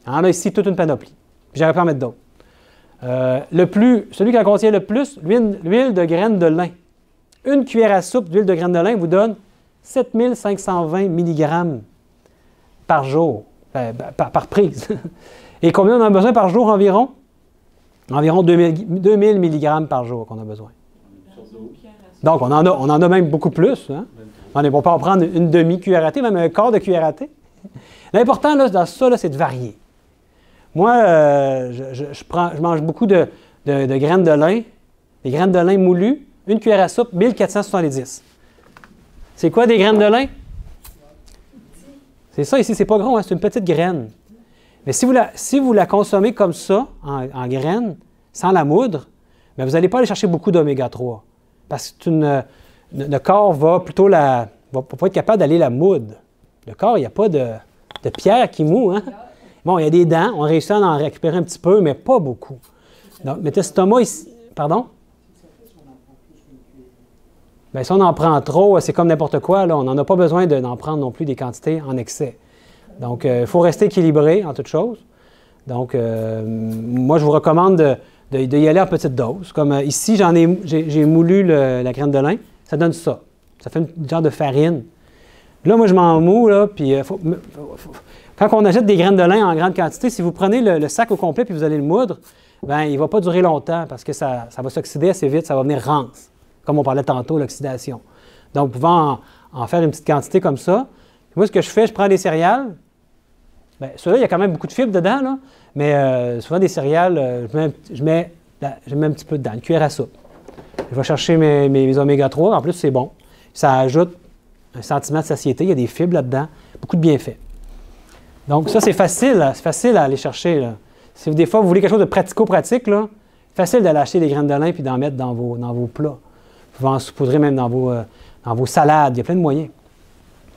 On a ici toute une panoplie. Puis j'aurais pu en mettre d'autres. Celui qui en contient le plus, l'huile de graines de lin. Une cuillère à soupe d'huile de graines de lin vous donne 7520 mg par jour, par prise. Et combien on a besoin par jour environ? Environ 2000 mg par jour qu'on a besoin. Donc, on en a même beaucoup plus. Hein? On peut en prendre une demi-cuillère à thé, même un quart de cuillère à thé. L'important là, dans ça, c'est de varier. Moi, je mange beaucoup de graines de lin, des graines de lin moulues, une cuillère à soupe, 1470. C'est quoi des graines de lin? C'est ça ici, c'est pas gros, hein? C'est une petite graine. Mais si vous la consommez comme ça, en graines, sans la moudre, bien, vous n'allez pas aller chercher beaucoup d'oméga 3. Parce que le corps va plutôt va pas être capable d'aller la moudre. Le corps, il n'y a pas de pierre qui moud. Hein? Bon, il y a des dents, on réussit à en récupérer un petit peu, mais pas beaucoup. Donc, métastomat ici. Pardon? Bien, si on en prend trop, c'est comme n'importe quoi. Là, on n'en a pas besoin d'en prendre non plus des quantités en excès. Donc, il faut rester équilibré en toute chose. Donc, moi, je vous recommande d'y aller en petite dose. Comme ici, j'ai moulu la graine de lin. Ça donne ça. Ça fait une genre de farine. Là, moi, je m'en moue, là, puis quand on achète des graines de lin en grande quantité, si vous prenez le sac au complet puis vous allez le moudre, bien, il ne va pas durer longtemps parce que ça va s'oxyder assez vite, ça va venir rance, comme on parlait tantôt, l'oxydation. Donc, vous pouvez en faire une petite quantité comme ça. Moi, ce que je fais, je prends des céréales. Bien, ceux-là, il y a quand même beaucoup de fibres dedans, là, mais souvent des céréales, je mets un petit peu dedans, une cuillère à soupe. Je vais chercher mes oméga 3, en plus, c'est bon. Ça ajoute un sentiment de satiété, il y a des fibres là-dedans, beaucoup de bienfaits. Donc, ça, c'est facile à aller chercher. Là. Si des fois, vous voulez quelque chose de pratico-pratique, là, facile d'aller acheter des graines de lin et d'en mettre dans vos plats. Vous pouvez en saupoudrer même dans vos salades. Il y a plein de moyens.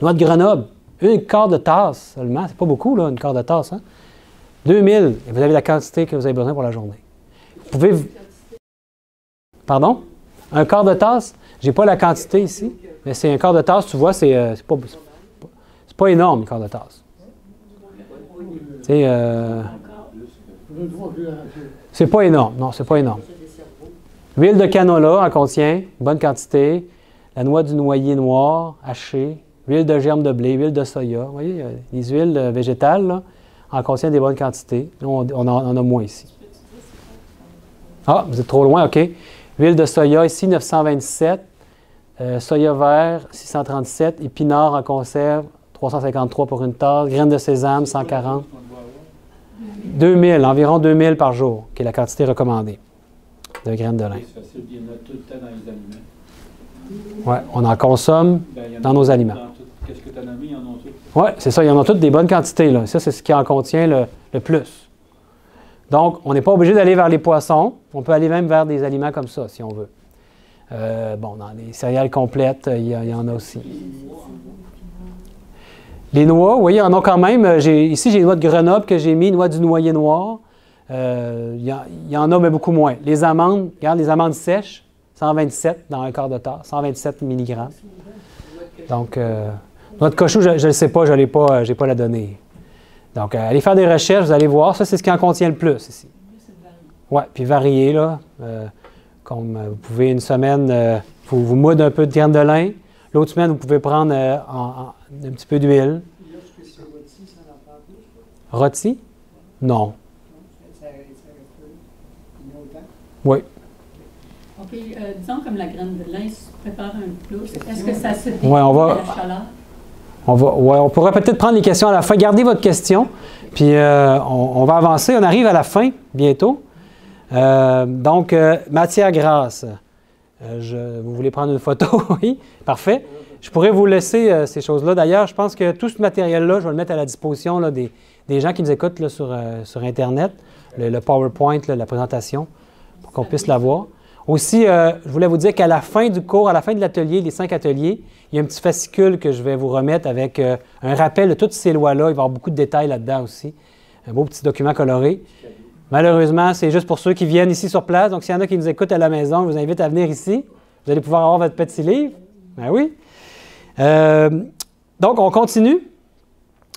Noix de Grenoble, une quart de tasse seulement. C'est pas beaucoup, là, une quart de tasse. Hein? 2000, et vous avez la quantité que vous avez besoin pour la journée. Vous pouvez... Pardon? Un quart de tasse? Je n'ai pas la quantité ici, mais c'est un quart de tasse, tu vois, c'est pas énorme, un quart de tasse. C'est pas énorme, non, c'est pas énorme. L'huile de canola en contient, bonne quantité. La noix du noyer noir, hachée. L'huile de germe de blé, l'huile de soya. Vous voyez, les huiles végétales, là, en contiennent des bonnes quantités. Nous, on en a moins ici. Ah, vous êtes trop loin, OK. Huile de soya ici, 927. Soya vert, 637. Épinards en conserve, 353 pour une tasse. Graines de sésame, 140. 2000, environ 2000 par jour, qui est la quantité recommandée de graines de lin. C'est facile, il y en a tout le temps dans les aliments. Oui, on en consomme dans nos aliments. Qu'est-ce que tu as nommé, ils en ont tous? Oui, c'est ça, il y en a toutes des bonnes quantités. Là. Ça, c'est ce qui en contient le plus. Donc, on n'est pas obligé d'aller vers les poissons. On peut aller même vers des aliments comme ça, si on veut. Bon, dans les céréales complètes, il y en a aussi. Les noix, oui, il y en a quand même. Ici, j'ai les noix de Grenoble que j'ai mis, noix du noyer noir. Il y en a, mais beaucoup moins. Les amandes, regarde, les amandes sèches, 127 dans un quart de tasse, 127 mg. Donc, noix de cochou, je ne le sais pas, je n'ai pas la donnée. Donc, allez faire des recherches, vous allez voir. Ça, c'est ce qui en contient le plus ici. Oui, puis varier, là. Comme vous pouvez une semaine, vous moudre un peu de graines de lin. L'autre semaine, vous pouvez prendre un petit peu d'huile. Lorsque c'est rôti, ça n'en prend plus? Rôti? Non. Ça reste longtemps? Oui. OK, disons comme la graine de lin se prépare un plat. Est-ce que ça se décide Ouais, à la chaleur? On pourrait peut-être prendre les questions à la fin. Gardez votre question, puis on va avancer. On arrive à la fin, bientôt. Donc, matière grasse. Vous voulez prendre une photo? Oui, parfait. Je pourrais vous laisser ces choses-là. D'ailleurs, je pense que tout ce matériel-là, je vais le mettre à la disposition là, des gens qui nous écoutent là, sur Internet, le PowerPoint, là, la présentation, pour qu'on puisse la voir. Aussi, je voulais vous dire qu'à la fin du cours, à la fin de l'atelier, les 5 ateliers, il y a un petit fascicule que je vais vous remettre avec un rappel de toutes ces lois-là. Il va y avoir beaucoup de détails là-dedans aussi. Un beau petit document coloré. Malheureusement, c'est juste pour ceux qui viennent ici sur place. Donc, s'il y en a qui nous écoutent à la maison, je vous invite à venir ici. Vous allez pouvoir avoir votre petit livre. Ben oui. Donc, on continue.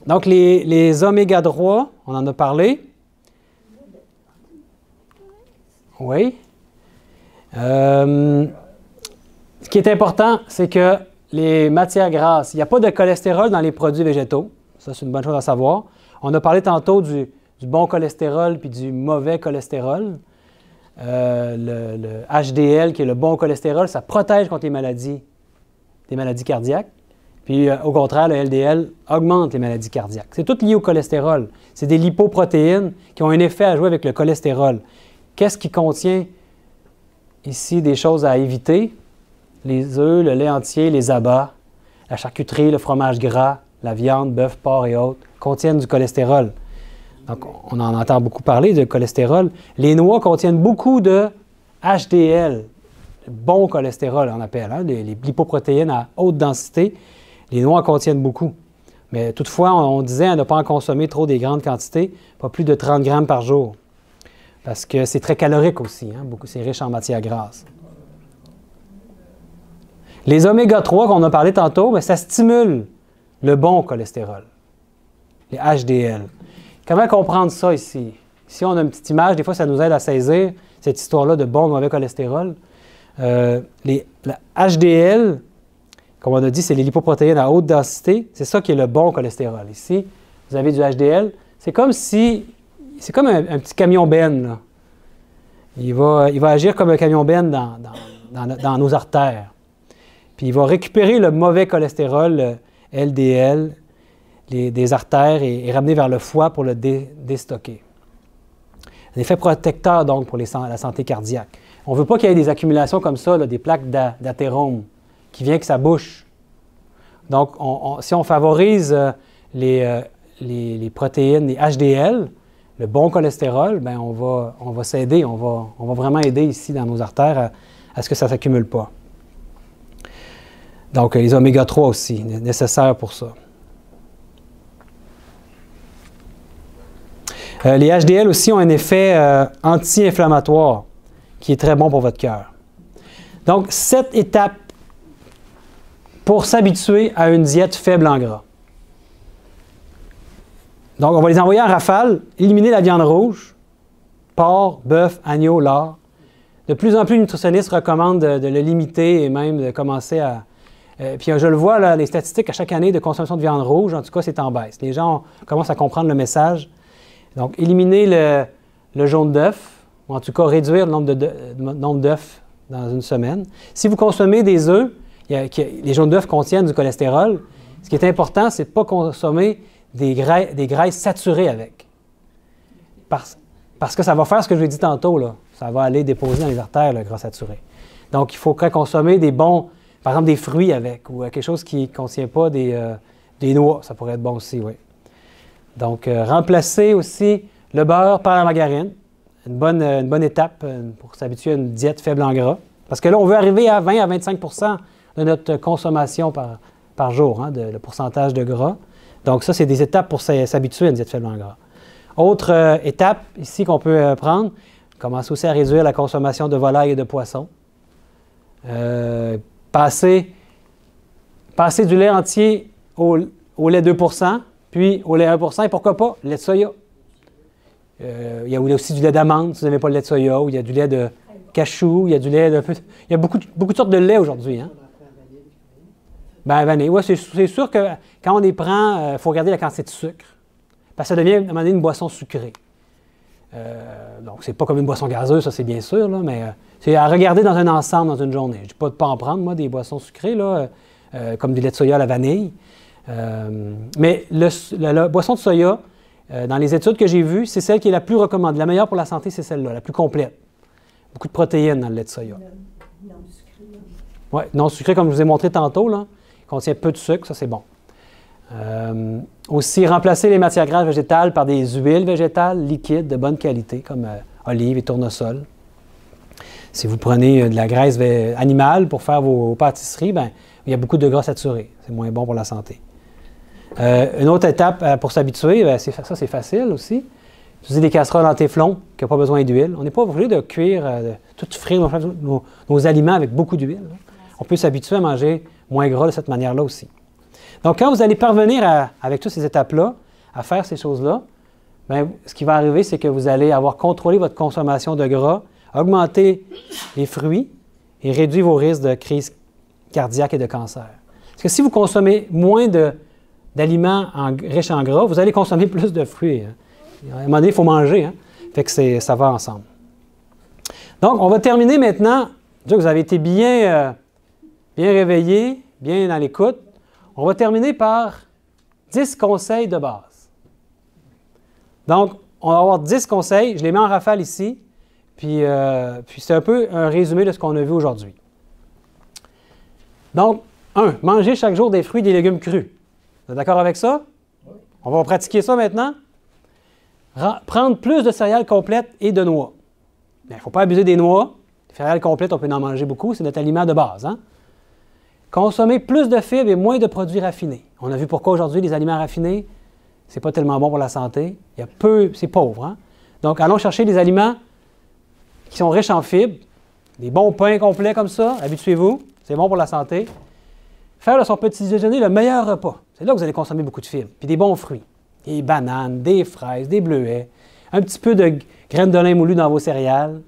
Donc, les oméga 3, on en a parlé. Oui. Ce qui est important, c'est que les matières grasses, il n'y a pas de cholestérol dans les produits végétaux. Ça, c'est une bonne chose à savoir. On a parlé tantôt du bon cholestérol puis du mauvais cholestérol. Le HDL, qui est le bon cholestérol, ça protège contre les maladies cardiaques. Puis, au contraire, le LDL augmente les maladies cardiaques. C'est tout lié au cholestérol. C'est des lipoprotéines qui ont un effet à jouer avec le cholestérol. Qu'est-ce qui contient ici des choses à éviter? Les œufs, le lait entier, les abats, la charcuterie, le fromage gras, la viande, bœuf, porc et autres contiennent du cholestérol. Donc, on en entend beaucoup parler de cholestérol. Les noix contiennent beaucoup de HDL, bon cholestérol, on appelle, hein, les lipoprotéines à haute densité. Les noix en contiennent beaucoup. Mais toutefois, on disait à ne pas en consommer trop des grandes quantités, pas plus de 30 grammes par jour. Parce que c'est très calorique aussi, hein, c'est riche en matières grasses. Les oméga 3 qu'on a parlé tantôt, bien, ça stimule le bon cholestérol, les HDL. Comment comprendre ça ici? Ici, on a une petite image, des fois, ça nous aide à saisir cette histoire-là de bon ou mauvais cholestérol. La HDL, comme on a dit, c'est les lipoprotéines à haute densité. C'est ça qui est le bon cholestérol. Ici, vous avez du HDL. C'est comme un petit camion Ben, là. Il va agir comme un camion Ben dans nos artères. Puis il va récupérer le mauvais cholestérol, le LDL, des artères et ramener vers le foie pour le déstocker. Un effet protecteur, donc, pour la santé cardiaque. On ne veut pas qu'il y ait des accumulations comme ça, là, des plaques d'athérome qui viennent que ça bouche. Donc, si on favorise les protéines, les HDL, le bon cholestérol, bien, on va s'aider, on va vraiment aider ici dans nos artères à ce que ça ne s'accumule pas. Donc, les oméga 3 aussi, nécessaires pour ça. Les HDL aussi ont un effet anti-inflammatoire qui est très bon pour votre cœur. Donc, 7 étapes pour s'habituer à une diète faible en gras. Donc, on va les envoyer en rafale, éliminer la viande rouge, porc, bœuf, agneau, lard. De plus en plus, les nutritionnistes recommandent de le limiter et même de commencer à... puis je le vois, là, les statistiques à chaque année de consommation de viande rouge, en tout cas, c'est en baisse. Les gens commencent à comprendre le message. Donc, éliminer le jaune d'œuf, ou en tout cas réduire le nombre d'œufs dans une semaine. Si vous consommez des œufs, les jaunes d'œufs contiennent du cholestérol. Ce qui est important, c'est de ne pas consommer des graisses saturées avec. Parce que ça va faire ce que je vous ai dit tantôt, là. Ça va aller déposer dans les artères, le gras saturé. Donc, il faut consommer des bons, par exemple des fruits avec, ou quelque chose qui ne contient pas des noix. Ça pourrait être bon aussi, oui. Donc, remplacer aussi le beurre par la margarine. Une bonne étape pour s'habituer à une diète faible en gras. Parce que là, on veut arriver à 20 à 25 de notre consommation par jour, hein, le pourcentage de gras. Donc, ça, c'est des étapes pour s'habituer à une diète faible en gras. Autre étape ici qu'on peut prendre, commencer aussi à réduire la consommation de volaille et de poisson. Passer du lait entier au lait 2 %, puis au lait 1 % et pourquoi pas, lait de soya. Il y a aussi du lait d'amande, si vous n'avez pas le lait de soya, ou il y a du lait de cachou, il y a du lait de... Il y a beaucoup de sortes de lait aujourd'hui. Hein? Ben, vanille. Oui, c'est sûr que quand on les prend, il faut regarder la quantité de sucre. Parce que ça devient à un moment donné une boisson sucrée. Donc, c'est pas comme une boisson gazeuse, ça c'est bien sûr, là, mais c'est à regarder dans un ensemble dans une journée. Je ne dis pas de ne pas en prendre, moi, des boissons sucrées, là, comme du lait de soya à la vanille. Mais la boisson de soya, dans les études que j'ai vues, c'est celle qui est la plus recommandée. La meilleure pour la santé, c'est celle-là, la plus complète. Beaucoup de protéines dans le lait de soya. Non sucré. Oui, non sucré, comme je vous ai montré tantôt, là. Il contient peu de sucre, ça c'est bon. Aussi, remplacer les matières grasses végétales par des huiles végétales liquides de bonne qualité, comme olives et tournesol. Si vous prenez de la graisse animale pour faire vos pâtisseries, bien, il y a beaucoup de gras saturés. C'est moins bon pour la santé. Une autre étape pour s'habituer, bien, ça c'est facile aussi. Utiliser des casseroles en téflon qui n'ont pas besoin d'huile. On n'est pas obligé de cuire, de tout frire nos aliments avec beaucoup d'huile. On peut s'habituer à manger moins gras de cette manière-là aussi. Donc, quand vous allez parvenir avec toutes ces étapes-là, à faire ces choses-là, bien, ce qui va arriver, c'est que vous allez avoir contrôlé votre consommation de gras, augmenter les fruits et réduire vos risques de crise cardiaque et de cancer. Parce que si vous consommez moins d'aliments riches en gras, vous allez consommer plus de fruits. Hein. À un moment donné, il faut manger. Hein? Fait que ça va ensemble. Donc, on va terminer maintenant. Déjà que vous avez été bien réveillés, bien dans l'écoute. On va terminer par 10 conseils de base. Donc, on va avoir 10 conseils. Je les mets en rafale ici. Puis c'est un peu un résumé de ce qu'on a vu aujourd'hui. Donc, 1. Manger chaque jour des fruits et des légumes crus. Vous êtes d'accord avec ça? Oui. On va pratiquer ça maintenant? Prendre plus de céréales complètes et de noix. Il ne faut pas abuser des noix. Les céréales complètes, on peut en manger beaucoup. C'est notre aliment de base. Hein? Consommer plus de fibres et moins de produits raffinés. On a vu pourquoi aujourd'hui les aliments raffinés, ce n'est pas tellement bon pour la santé. Il y a peu, c'est pauvre. Hein? Donc, allons chercher des aliments qui sont riches en fibres. Des bons pains complets comme ça, habituez-vous. C'est bon pour la santé. Faire de son petit déjeuner le meilleur repas. C'est là que vous allez consommer beaucoup de fibres. Puis des bons fruits. Des bananes, des fraises, des bleuets. Un petit peu de graines de lin moulues dans vos céréales.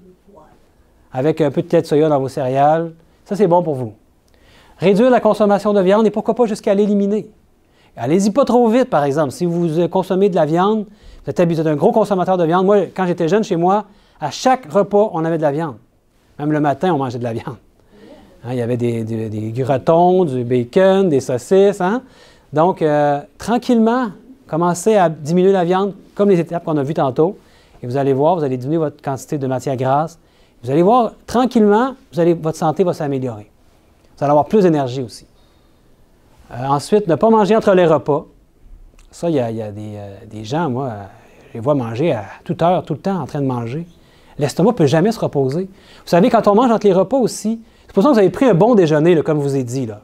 Avec un peu de lait de soya dans vos céréales. Ça, c'est bon pour vous. Réduire la consommation de viande et pourquoi pas jusqu'à l'éliminer. Allez-y pas trop vite, par exemple. Si vous consommez de la viande, vous êtes un gros consommateur de viande. Moi, quand j'étais jeune, chez moi, à chaque repas, on avait de la viande. Même le matin, on mangeait de la viande. Hein, il y avait des gratons, du bacon, des saucisses. Hein? Donc, tranquillement, commencez à diminuer la viande, comme les étapes qu'on a vues tantôt. Et vous allez voir, vous allez diminuer votre quantité de matière grasse. Vous allez voir, tranquillement, votre santé va s'améliorer. Vous allez avoir plus d'énergie aussi. Ensuite, ne pas manger entre les repas. Ça, il y a des gens, moi, je les vois manger à toute heure, tout le temps, en train de manger. L'estomac ne peut jamais se reposer. Vous savez, quand on mange entre les repas aussi, c'est pour ça que vous avez pris un bon déjeuner, là, comme je vous ai dit. Là.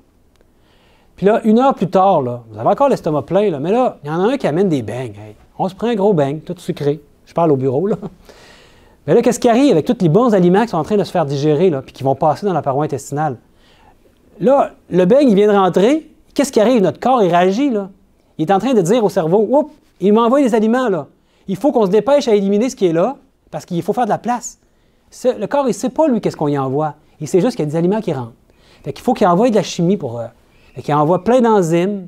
Puis là, 1 heure plus tard, là, vous avez encore l'estomac plein, là, mais là, il y en a un qui amène des beignes. Hey, on se prend un gros beigne, tout sucré. Je parle au bureau, là. Mais là, qu'est-ce qui arrive avec tous les bons aliments qui sont en train de se faire digérer, là, puis qui vont passer dans la paroi intestinale? Là, le beigne, il vient de rentrer. Qu'est-ce qui arrive? Notre corps, il réagit, là. Il est en train de dire au cerveau, « Oups, il m'envoie des aliments, là. Il faut qu'on se dépêche à éliminer ce qui est là, parce qu'il faut faire de la place. » Le corps, il ne sait pas, lui, qu'est-ce qu'on y envoie. Il sait juste qu'il y a des aliments qui rentrent. Fait qu'il faut qu'il envoie de la chimie pour eux. Fait qu'il envoie plein d'enzymes,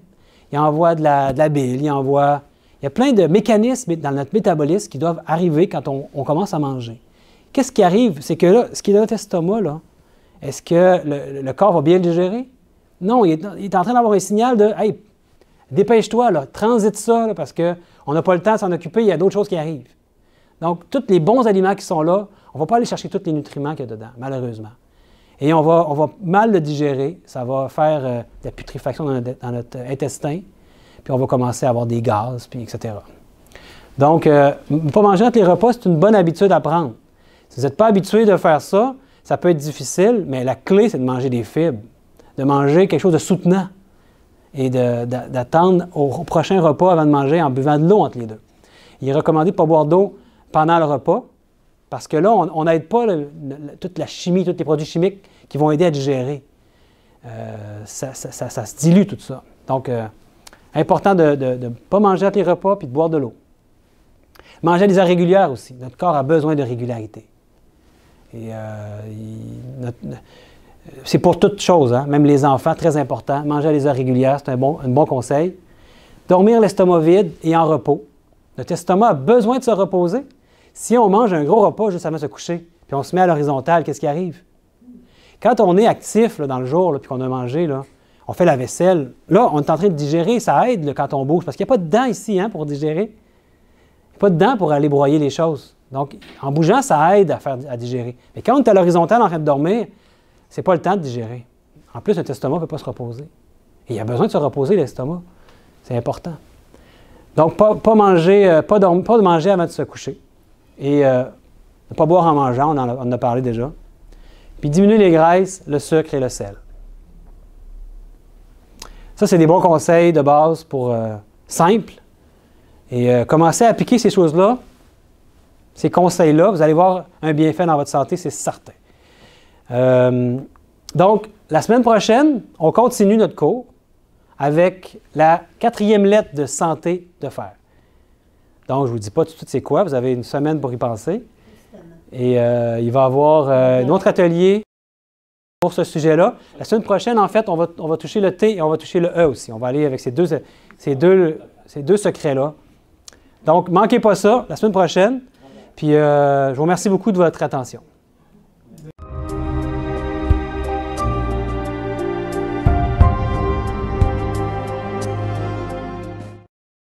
il envoie de la bile, il y a plein de mécanismes dans notre métabolisme qui doivent arriver quand on commence à manger. Qu'est-ce qui arrive? C'est que là, ce qui est dans notre estomac, là, est-ce que le corps va bien le digérer? Non, il est en train d'avoir un signal de « Hey, dépêche-toi, là, transite ça, là, parce qu'on n'a pas le temps de s'en occuper, il y a d'autres choses qui arrivent. » Donc, tous les bons aliments qui sont là, on ne va pas aller chercher tous les nutriments qu'il y a dedans, malheureusement. Et on va mal le digérer, ça va faire de la putréfaction dans notre intestin, puis on va commencer à avoir des gaz, puis etc. Donc, ne pas manger entre les repas, c'est une bonne habitude à prendre. Si vous n'êtes pas habitué de faire ça, ça peut être difficile, mais la clé, c'est de manger des fibres, de manger quelque chose de soutenant et d'attendre au prochain repas avant de manger en buvant de l'eau entre les deux. Il est recommandé de ne pas boire d'eau pendant le repas, parce que là, on n'aide pas toute la chimie, tous les produits chimiques qui vont aider à digérer. Ça se dilue tout ça. Donc, important de ne pas manger entre les repas puis de boire de l'eau. Manger à des heures régulières aussi. Notre corps a besoin de régularité. Et c'est pour toutes choses, hein? Même les enfants, très important. Manger à des heures régulières, c'est un bon conseil. Dormir l'estomac vide et en repos. Notre estomac a besoin de se reposer. Si on mange un gros repas juste avant de se coucher, puis on se met à l'horizontale, qu'est-ce qui arrive? Quand on est actif là, dans le jour, là, puis qu'on a mangé, là, on fait la vaisselle, là, on est en train de digérer, ça aide là, quand on bouge, parce qu'il n'y a pas de dents ici hein, pour digérer. Il n'y a pas de dents pour aller broyer les choses. Donc, en bougeant, ça aide à digérer. Mais quand on est à l'horizontale en train de dormir, ce n'est pas le temps de digérer. En plus, notre estomac ne peut pas se reposer. Et il a besoin de se reposer, l'estomac. C'est important. Donc, pas de manger avant de se coucher. Et ne pas boire en mangeant, on en a parlé déjà. Puis diminuer les graisses, le sucre et le sel. Ça, c'est des bons conseils de base pour simples. Et commencez à appliquer ces choses-là, ces conseils-là. Vous allez voir un bienfait dans votre santé, c'est certain. Donc, la semaine prochaine, on continue notre cours avec la 4e lettre de santé de fer. Donc, je ne vous dis pas tout de suite c'est quoi, vous avez une semaine pour y penser. Et il va y avoir un autre atelier pour ce sujet-là. La semaine prochaine, en fait, on va toucher le T et on va toucher le E aussi. On va aller avec ces deux secrets-là. Donc, ne manquez pas ça la semaine prochaine. Puis, je vous remercie beaucoup de votre attention.